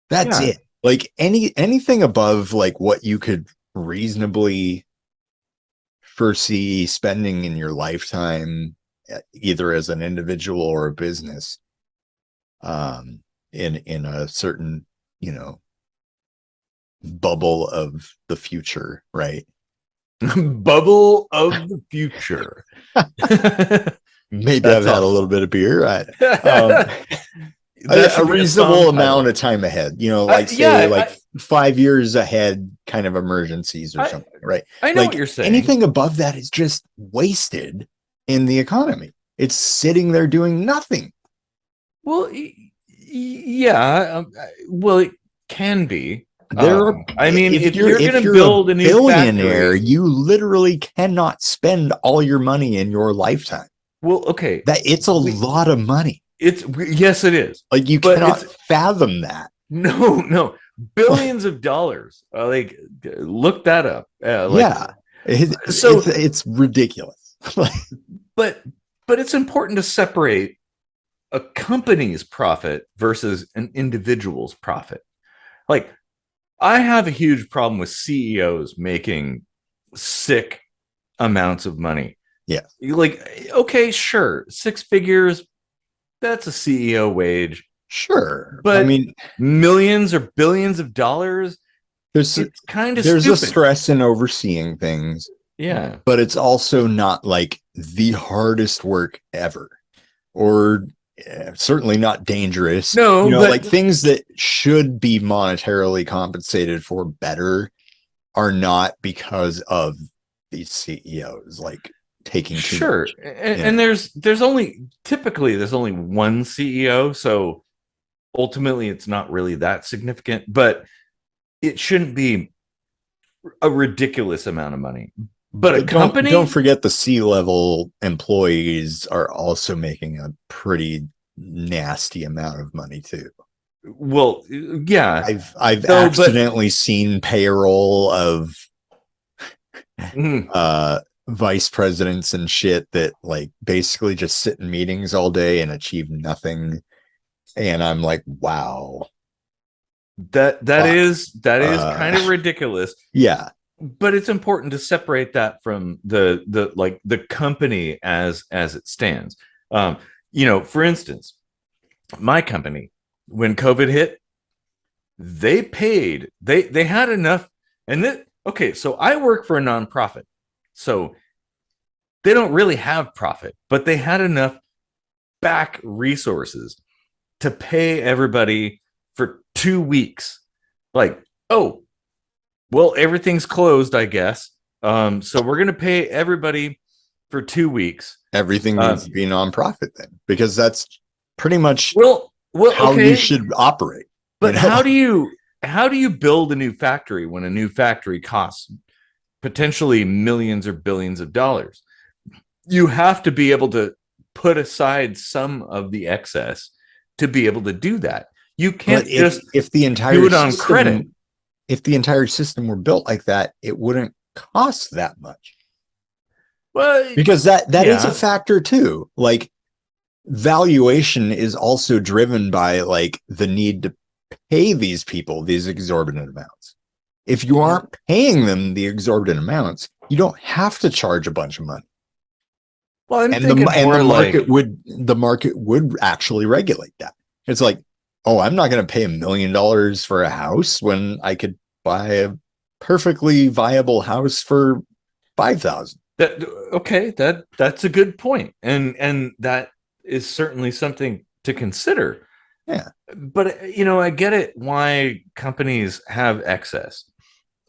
That's it. Like anything above like what you could reasonably foresee spending in your lifetime, either as an individual or a business, in a certain, bubble of the future, right? Bubble of the future. Maybe I've had a little bit of beer. A reasonable amount of time ahead, like say 5 years ahead kind of emergencies or something, right? I know what you're saying. Anything above that is just wasted in the economy. It's sitting there doing nothing. Well, yeah. Well, it can be. If you're going to build a new billionaire factory, you literally cannot spend all your money in your lifetime. Well, okay, that it's a lot of money. Yes, it is. Like you cannot fathom that. No, billions of dollars. Like, look that up. It's ridiculous. but it's important to separate a company's profit versus an individual's profit. Like, I have a huge problem with CEOs making sick amounts of money. Yeah. Like, okay, sure, 6 figures, that's a CEO wage. Sure. But I mean, millions or billions of dollars, it's kind of there's stupid. A stress in overseeing things. Yeah. But it's also not like the hardest work ever, or certainly not dangerous. No, but like things that should be monetarily compensated for better are not because of these CEOs like taking too much. And there's only one CEO, so ultimately it's not really that significant, but it shouldn't be a ridiculous amount of money. But a company, don't forget the C-level employees are also making a pretty nasty amount of money too. Well, yeah, I've accidentally seen payroll of vice presidents and shit that like basically just sit in meetings all day and achieve nothing. And I'm like, wow. That is kind of ridiculous. Yeah. But it's important to separate that from the company as it stands. For instance, my company, when COVID hit, they paid, they had enough. And so I work for a nonprofit, so they don't really have profit, but they had enough back resources to pay everybody for 2 weeks. Like, oh, well, everything's closed, I guess. So we're going to pay everybody for 2 weeks. Everything needs to be nonprofit then, because that's pretty much how you should operate. But how do you build a new factory when a new factory costs potentially millions or billions of dollars? You have to be able to put aside some of the excess to be able to do that. You can't if the entire do it on credit. If the entire system were built like that, it wouldn't cost that much. Well, because that is a factor too. Like, valuation is also driven by like the need to pay these people these exorbitant amounts. If you aren't paying them the exorbitant amounts, you don't have to charge a bunch of money. Well, the market would actually regulate that. It's like, oh, I'm not going to pay $1 million for a house when I could buy a perfectly viable house for 5,000. That's a good point, and that is certainly something to consider. Yeah, but I get it why companies have excess.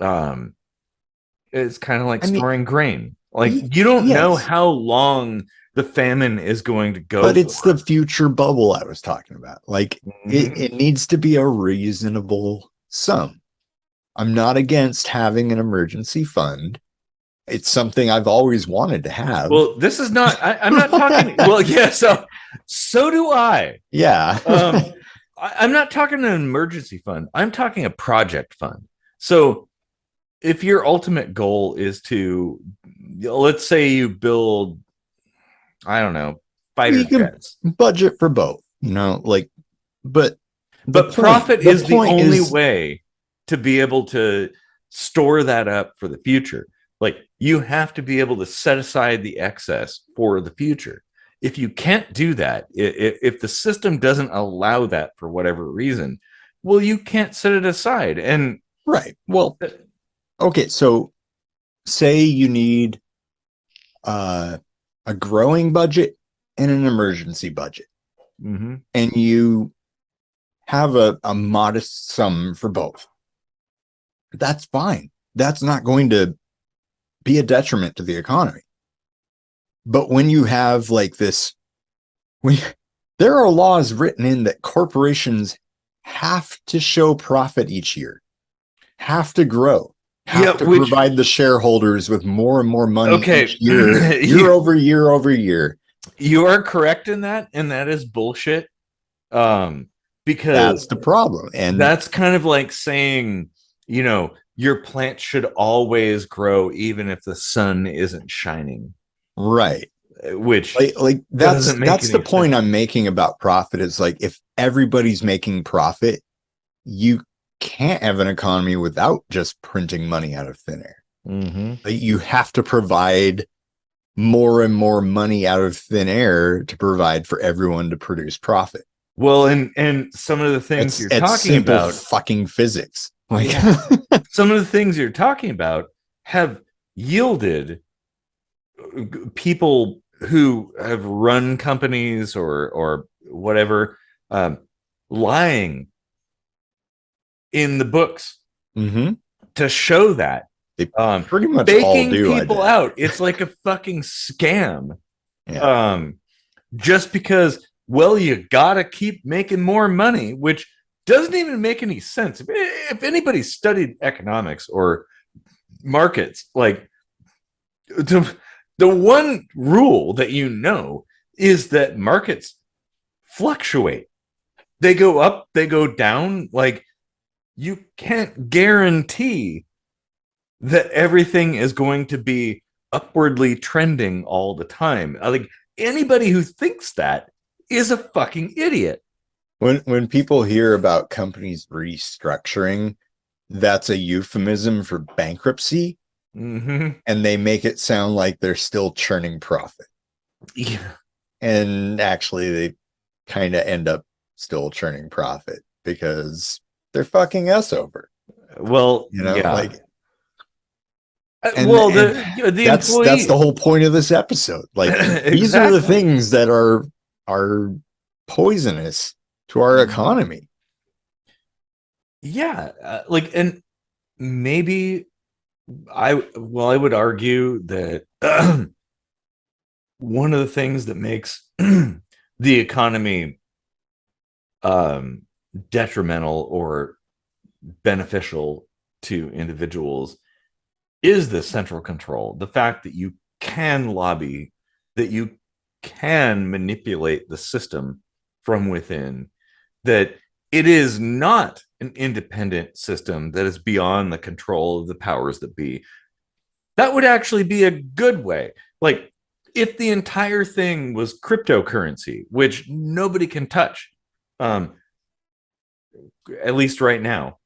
It's kind of like storing grain. Like, you don't know how long the famine is going to go. But it's the future bubble I was talking about. Like, it needs to be a reasonable sum. I'm not against having an emergency fund. It's something I've always wanted to have. Well, this is not, I'm not talking. Well, yeah, so do I. Yeah. I'm not talking an emergency fund. I'm talking a project fund. So if your ultimate goal is to, let's say you build, I don't know, fighter jets. Budget for both, but profit is the only way to be able to store that up for the future. Like, you have to be able to set aside the excess for the future. If you can't do that, if the system doesn't allow that for whatever reason, well, you can't set it aside. And right. Well, okay. So say you need a growing budget and an emergency budget, and you have a modest sum for both. That's fine. That's not going to be a detriment to the economy. But when you have like this, there are laws written in that corporations have to show profit each year, have to grow, have to provide the shareholders with more and more money each year, year over year over year. You are correct in that, and that is bullshit. Because That's the problem. And that's kind of like saying, your plant should always grow even if the sun isn't shining. right. Which Like doesn't make that's the any point sense. I'm making about profit. Is like, if everybody's making profit, you can't have an economy without just printing money out of thin air. Mm-hmm. Like, you have to provide more and more money out of thin air to provide for everyone to produce profit. Well, and some of the things you're It's talking simple about, fucking physics. Like, yeah, some of the things you're talking about have yielded people who have run companies or whatever, um, lying in the books mm-hmm. to show that, They pretty much all faking do, I people bet. out. It's like a fucking scam. Yeah. Just because, well, you gotta keep making more money, which doesn't even make any sense. If anybody studied economics or markets, like the one rule that is that markets fluctuate. They go up, they go down. Like, you can't guarantee that everything is going to be upwardly trending all the time. Like, anybody who thinks that is a fucking idiot. When people hear about companies restructuring, that's a euphemism for bankruptcy, Mm-hmm. and they make it sound like they're still churning profit. Yeah. And actually, they kind of end up still churning profit because they're fucking us over. Well, yeah. Like, Well, and the that's employee the whole point of this episode. Like, these are the exactly. things that are poisonous to our economy. Yeah, like, and maybe I would argue that one of the things that makes the economy um, detrimental or beneficial to individuals is the central control. The fact that you can lobby, that you can manipulate the system from within, that it is not an independent system that is beyond the control of the powers that be. That would actually be a good way. Like, if the entire thing was cryptocurrency, which nobody can touch, um, at least right now,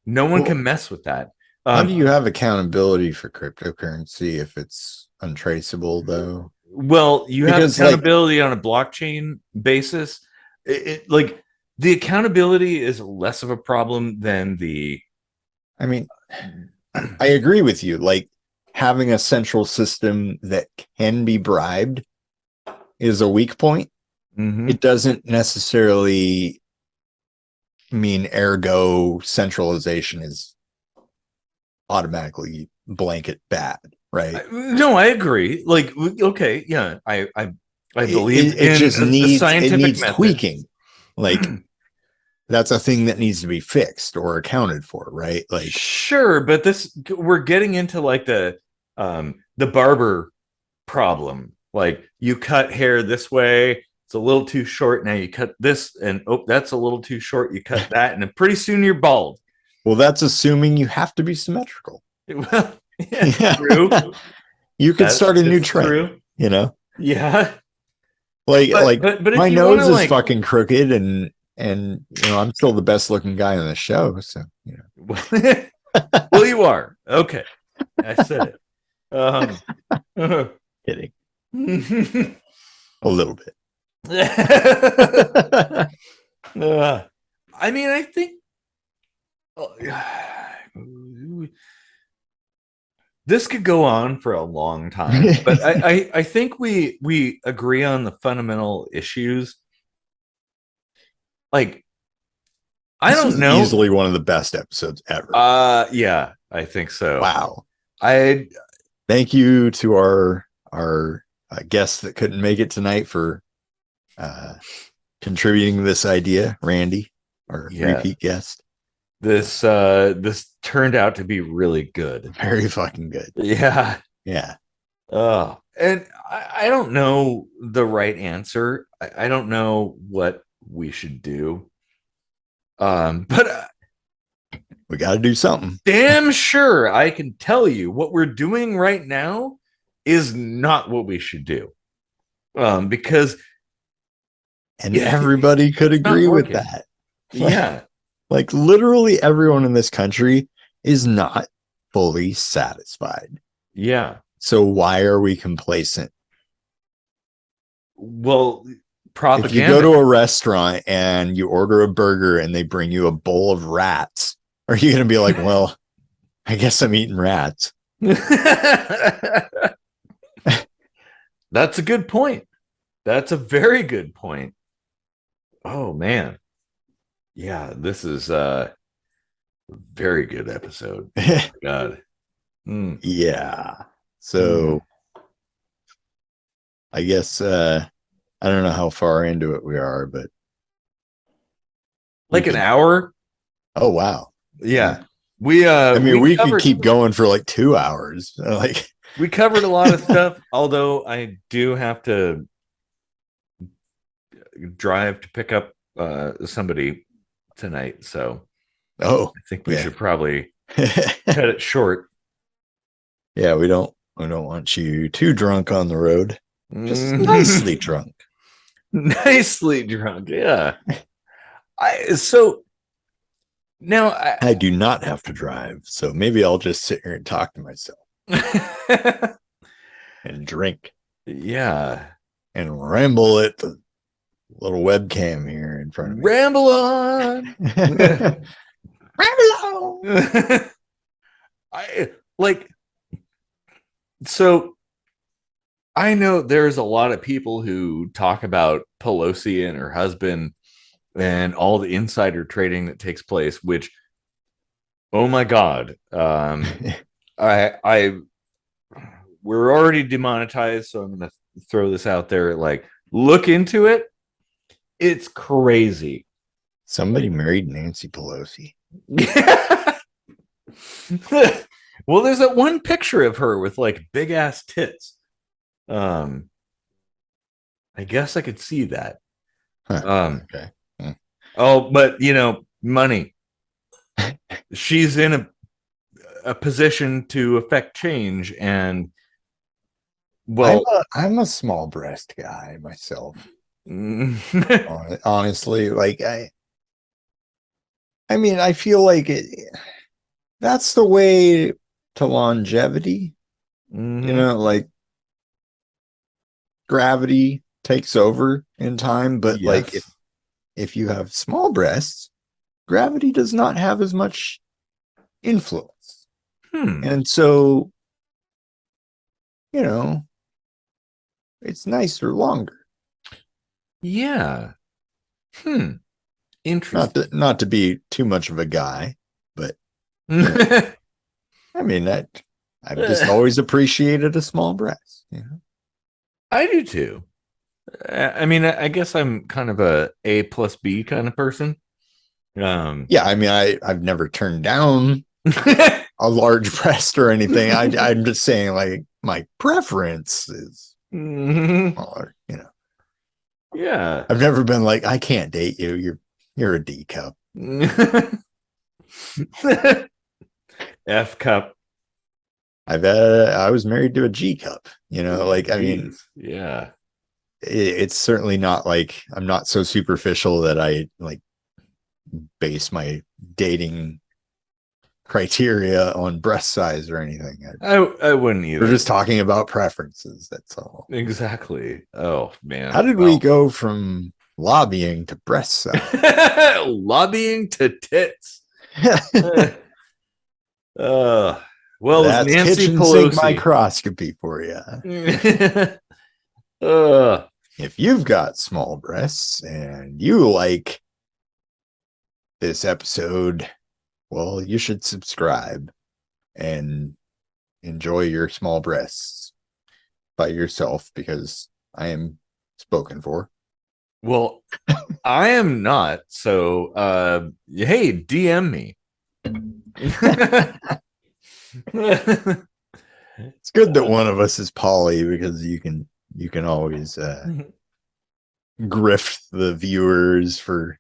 no one can Well, mess with that. how do you have accountability for cryptocurrency if it's untraceable, though? Well, you have Because, like, accountability on a blockchain basis. Like, the accountability is less of a problem than the. I mean, I agree with you. Like, having a central system that can be bribed is a weak point. Mm-hmm. It doesn't necessarily mean ergo centralization is automatically blanket bad, right? No, I agree. Like, okay, yeah, I believe It in just a needs scientific method. tweaking. Like, that's a thing that needs to be fixed or accounted for, right? Like, Sure, but this we're getting into like the barber problem. Like, you cut hair this way, it's a little too short. Now you cut this, and oh, that's a little too short. You cut that, and then pretty soon you're bald. well, that's assuming you have to be symmetrical. Well, yeah, Yeah. true. You could start a new It's trend, true. you know? Yeah, Like but if my you want nose to, is like, fucking crooked, and I'm still the best looking guy on the show, so well, you are okay. I said it. kidding uh, a little bit. I mean, I think this could go on for a long time, but I think we agree on the fundamental issues. Like, I This don't was know. easily one of the best episodes ever. Yeah, I think so. Wow. I Thank you to our guests that couldn't make it tonight for contributing this idea, Randy, our Yeah, repeat guest. this turned out to be really good. Very fucking good. Yeah. Yeah. Oh, And I don't know the right answer. I don't know what we should do. But we got to do something. Damn sure I can tell you what we're doing right now is not what we should do. Because everybody could agree with that. Yeah. Like literally everyone in this country is not fully satisfied. Yeah. So why are we complacent? Well, propaganda. If you go to a restaurant and you order a burger and they bring you a bowl of rats, are you going to be like, well, I guess I'm eating rats? That's a good point. That's a very good point. Oh, man. Yeah, this is a very good episode. Oh, my God. Yeah. So I guess I don't know how far into it we are, but like an hour. Oh wow. Yeah. We could keep going for like 2 hours. Like we covered a lot of stuff, although I do have to drive to pick up somebody tonight, so I think we should probably cut it short. Yeah, we don't want you too drunk on the road. Just nicely drunk. Nicely drunk, yeah. So now I do not have to drive, so maybe I'll just sit here and talk to myself. And drink. Yeah. And ramble at the little webcam here in front of me. Ramble on. Ramble on. So I know there's a lot of people who talk about Pelosi and her husband and all the insider trading that takes place, which, oh my God, we're already demonetized, so I'm going to throw this out there. Like, look into it. It's crazy. Somebody married Nancy Pelosi. Well, there's that one picture of her with like big ass tits. I guess I could see that. Okay. Oh, but money. She's in a position to affect change, and I'm a small breast guy myself. Honestly, like I mean, I feel like that's the way to longevity. Like gravity takes over in time, but like if you have small breasts, gravity does not have as much influence. And so, it's nicer longer. Yeah. Interesting. Not to be too much of a guy, but I mean that I've just always appreciated a small breast. I do too. I mean, I guess I'm kind of A plus B kind of person. Yeah, I mean, I've never turned down a large breast or anything. I'm just saying, like, my preference is smaller. Yeah. I've never been like, I can't date you. You're a D cup. F cup. I was married to a G cup. Like, I mean, yeah. It's certainly not like I'm not so superficial that I like base my dating criteria on breast size or anything. I wouldn't either. We're just talking about preferences. That's all. Exactly. Oh man. How did we go from lobbying to breast size? Lobbying to tits. Well, that's Nancy kitchen Pelosi sink microscopy for you. If you've got small breasts and you like this episode, well, you should subscribe and enjoy your small breasts by yourself, because I am spoken for. Well, I am not. So, hey, DM me. It's good that one of us is poly, because you can always grift the viewers for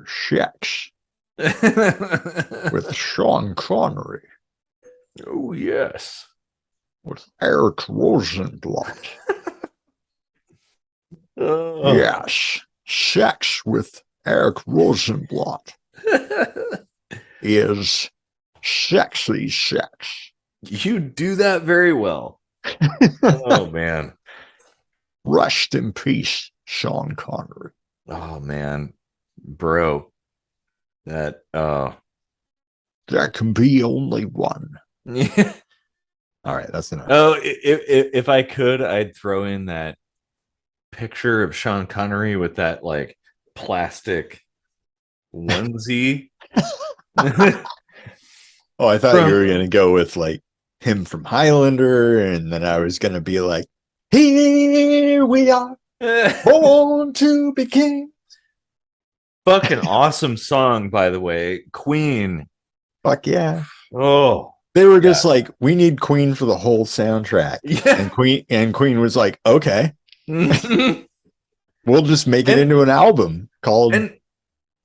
sex with Sean Connery. Oh yes. With Eric Rosenblatt. Yes, sex with Eric Rosenblatt is sexy sex. You do that very well. Oh man. Rest in peace, Sean Connery. Oh man, bro. That There can be only one. yeah. All right, that's enough. Oh, if I could, I'd throw in that picture of Sean Connery with that like plastic onesie. Oh, I thought you were gonna go with like him from Highlander, and then I was gonna be like, here we are, born to be king. Fucking awesome song, by the way. Queen. Fuck yeah. Oh, they were just like, we need Queen for the whole soundtrack. Yeah. And Queen was like, okay. We'll just make it into an album called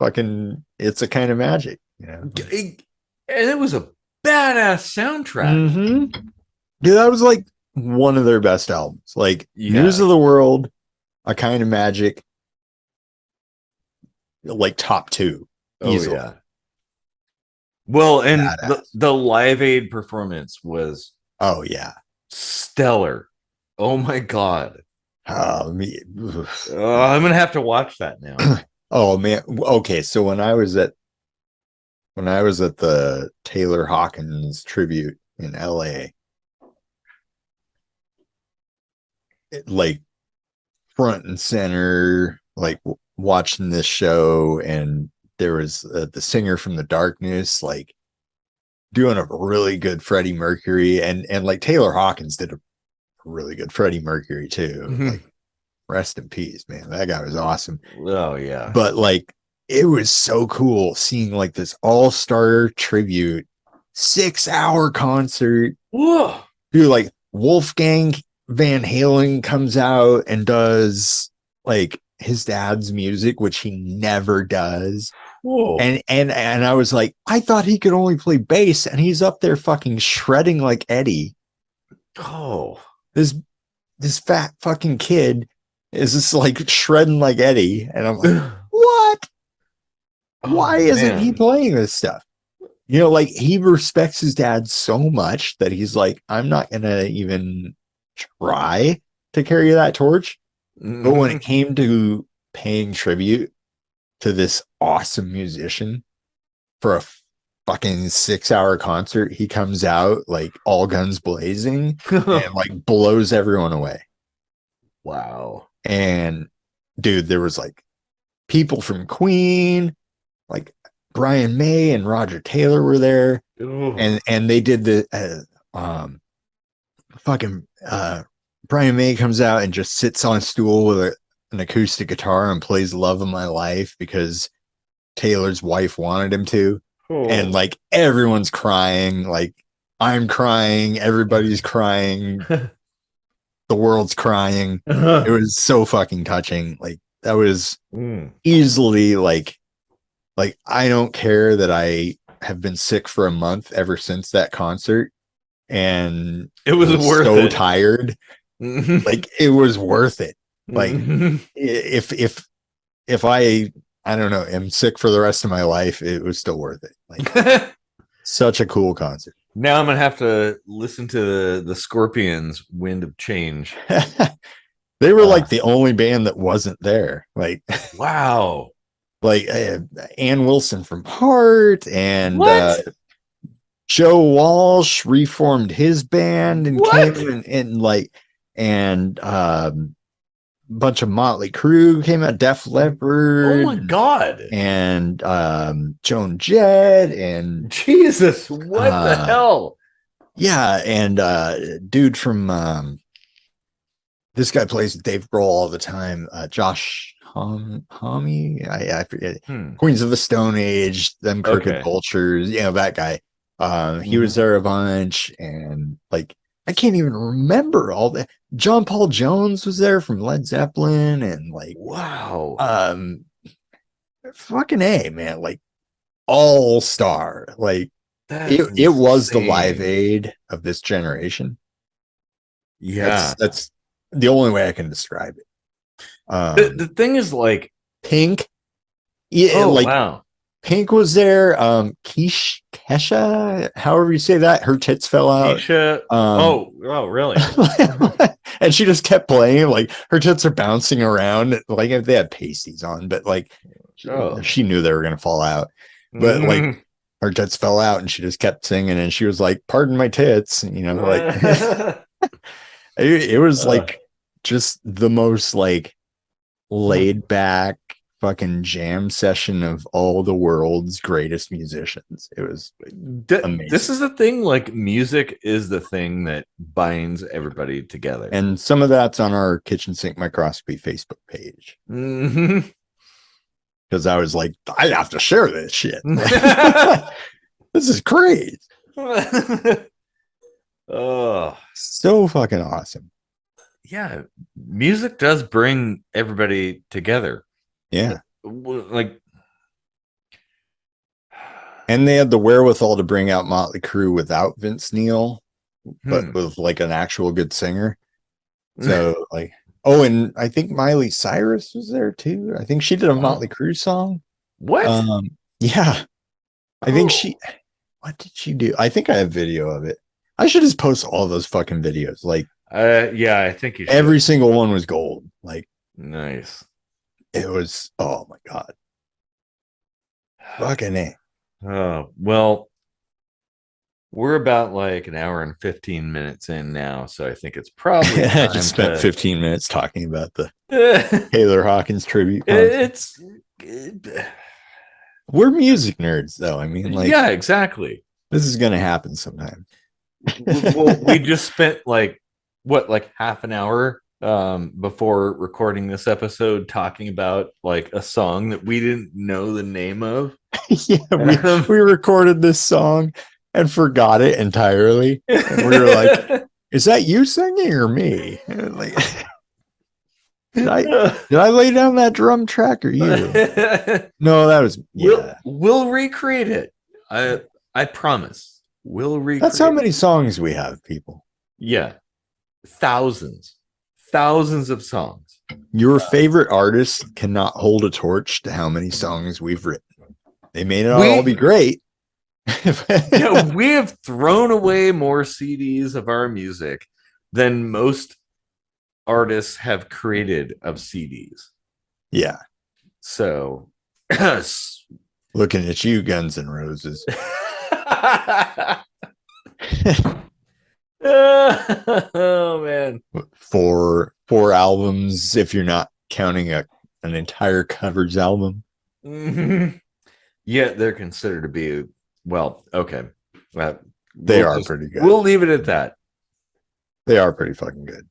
fucking It's a Kind of Magic. You know? And it was a badass soundtrack. Mm-hmm. Yeah, that was like one of their best albums. Like News of the World, A Kind of Magic, like top 2. Easily. Yeah. Well, and the Live Aid performance was stellar. Oh my god. I'm gonna have to watch that now. Oh man. Okay, so when I was at the Taylor Hawkins tribute in LA, like front and center, like watching this show, and there was the singer from The Darkness, like doing a really good Freddie Mercury, and like Taylor Hawkins did a really good Freddie Mercury too. Like, rest in peace, man. That guy was awesome. Oh yeah. But like, it was so cool seeing like this all-star tribute 6-hour concert. Whoa. Dude, like Wolfgang Van Halen comes out and does like his dad's music, which he never does. Whoa. And I was like, I thought he could only play bass, and he's up there fucking shredding like Eddie. Oh, this fat fucking kid is just like shredding like Eddie, and I'm like, what? Why isn't he playing this stuff? You know, like he respects his dad so much that he's like, I'm not gonna even try to carry that torch. But when it came to paying tribute to this awesome musician for a fucking 6-hour concert, he comes out like all guns blazing and like blows everyone away. Wow. And dude, there was like people from Queen, like Brian May and Roger Taylor were there. Ooh. And they did the Brian May comes out and just sits on a stool with an acoustic guitar and plays Love of My Life because Taylor's wife wanted him to. Oh. And like everyone's crying, like I'm crying, everybody's crying, the world's crying. It was so fucking touching. Like that was easily like I don't care that I have been sick for a month ever since that concert, and it was worth so it. Tired. Like it was worth it. Like if I don't know, am sick for the rest of my life, it was still worth it. Like such a cool concert. Now I'm gonna have to listen to the Scorpions' Wind of Change. They were like the only band that wasn't there. Like wow. Like Ann Wilson from Heart and Joe Walsh reformed his band and came and like and a bunch of Motley Crue came out, Def Leppard. Oh my god! And Joan Jett and Jesus, what the hell? Yeah, and dude from this guy plays with Dave Grohl all the time. Josh Homme, I forget. Queens of the Stone Age, them Crooked Vultures, you know, that guy. He was there a bunch, and like I can't even remember all that. John Paul Jones was there from Led Zeppelin, and like wow, fucking A, man, like all star. Like that's it was the Live insane. Aid of this generation. Yeah. That's the only way I can describe it. The thing is like, Pink, yeah, oh like wow. Pink was there. Kesha, however you say that, her tits fell out. Keisha. Um, Oh, really? and she just kept playing. Like her tits are bouncing around. Like if they had pasties on, but like Oh. she knew they were gonna fall out. But like Mhm. her tits fell out, and she just kept singing. And she was like, "Pardon my tits," like it was Uh, like just the most like laid back fucking jam session of all the world's greatest musicians. It was this amazing. is the thing, like music is the thing that binds everybody together. And some of that's on our kitchen sink microscopy Facebook page. Mhm. Because I was like, I have to share this shit. This is great. Oh, So fucking awesome. yeah, music does bring everybody together. Yeah. Like, And they had the wherewithal to bring out Motley Crue without Vince Neil, but with like an actual good singer. So like, oh, and I think Miley Cyrus was there too. I think she did a oh, Motley Crue song. what? Yeah, I think Oh, she. What did she do? I think I have video of it. I should just post all those fucking videos. Like yeah, I think you should. every single one was gold. Like Nice. it was. Oh my god, fucking A. Oh, well, we're about like an hour and 15 minutes in now, so I think it's probably I just time spent to 15 minutes talking about the it's Taylor Hawkins tribute concert. it, We're music nerds, though. I mean, like yeah, exactly. this is gonna happen sometime. Well, we just spent like what, like half an hour before recording this episode talking about like a song that we didn't know the name of. Yeah, we recorded this song and forgot it entirely, and we were like, "Is that you singing or me?" And like, did I lay down that drum track or you? No, that was we'll yeah. we'll recreate it. I promise. We'll That's how recreate it. many songs we have, people. Yeah. Thousands. Thousands of songs. Your favorite artist cannot hold a torch to how many songs we've written. They may not all be We great. yeah, we have thrown away more CDs of our music than most artists have created of CDs. Yeah. So Looking at you, Guns N' Roses. oh man. Four albums if you're not counting an entire covers album. Mhm. Yeah, they're considered to be, well, okay. They are pretty good. We'll leave it at that. They are pretty fucking good.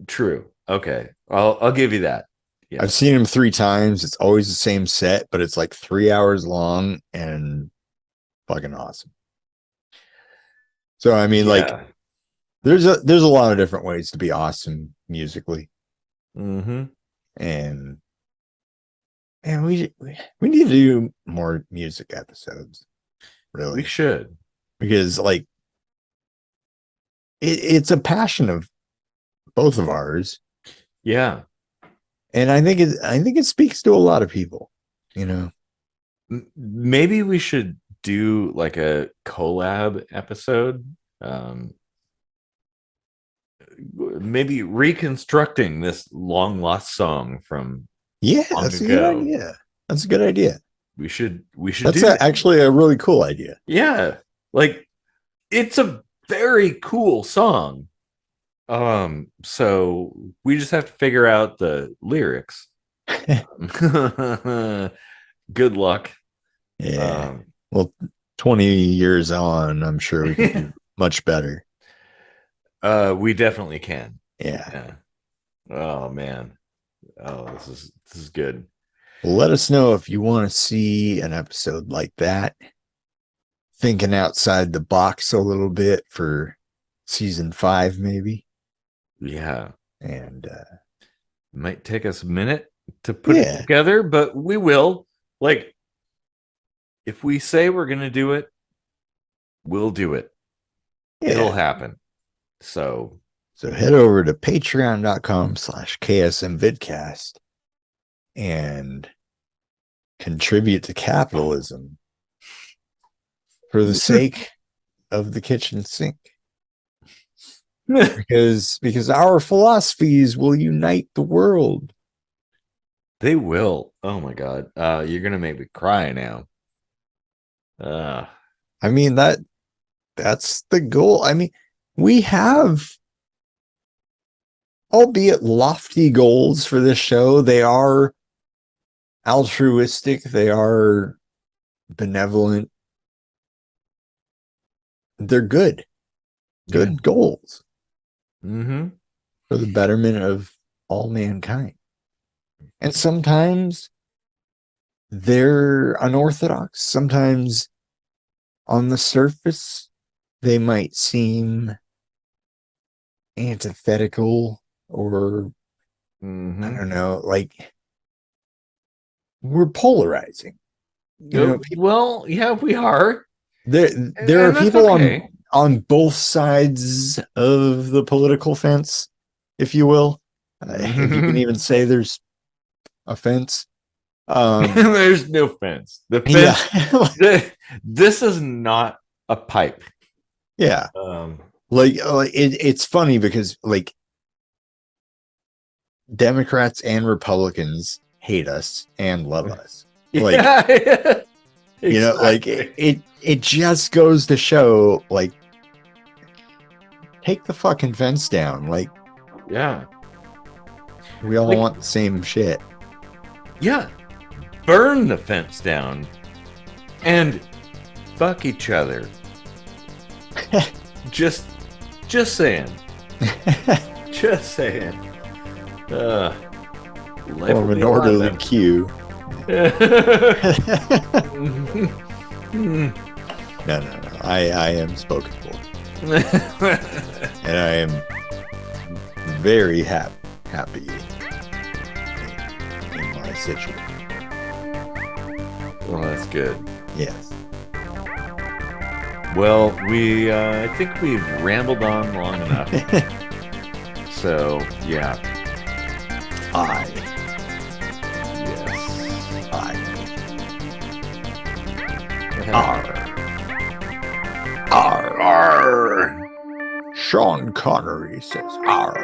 True. Okay. I'll give you that. Yeah. I've seen them 3 times. It's always the same set, but it's like 3 hours long and fucking awesome. So I mean, like, Yeah. there's a lot of different ways to be awesome musically, Mm-hmm. and we need to do more music episodes, really, We should. because like it's a passion of both of ours, Yeah. and I think it speaks to a lot of people, you know. Maybe we should do like a collab episode. Maybe reconstructing this long lost song from Yeah, long that's a good ago. idea. That's a good idea. We should That's do that. actually a really cool idea. Yeah. Like, it's a very cool song. So we just have to figure out the lyrics. Good luck. Yeah. Well, 20 years on, I'm sure we can do much better. We definitely can. Yeah. Yeah. Oh man. Oh, this is good. Well, let us know if you want to see an episode like that. thinking outside the box a little bit for season 5, maybe. Yeah. And might take us a minute to put it yeah, together, but we will. Like, if we say we're going to do it, we'll do it. It'll yeah. happen. So head over to patreon.com/KSMVidcast and contribute to capitalism for the sake of the kitchen sink. because our philosophies will unite the world. They will. Oh my god. You're gonna make me cry now. I mean, that's the goal. I mean, we have, albeit lofty, goals for this show. They are altruistic, they are benevolent, they're good goals for the betterment of all mankind. And sometimes they're unorthodox. Sometimes on the surface they might seem antithetical, or I don't know, like we're polarizing. You know, well, yeah, we are. There are people on both sides of the political fence, if you will. If you can even say there's a fence. There's no fence. The fence. Yeah. This is not a pipe. Yeah. It's funny because like Democrats and Republicans hate us and love us. Like, yeah. Exactly. You know, like it just goes to show, like, take the fucking fence down. Like, yeah, we all want the same shit. Yeah, burn the fence down and fuck each other. just saying. Just saying. Form an orderly queue. No. I am spoken for. And I am very happy in my situation. Well, that's good. Yes. Well, I think we've rambled on long enough. So, yeah. Arr. Sean Connery says arr.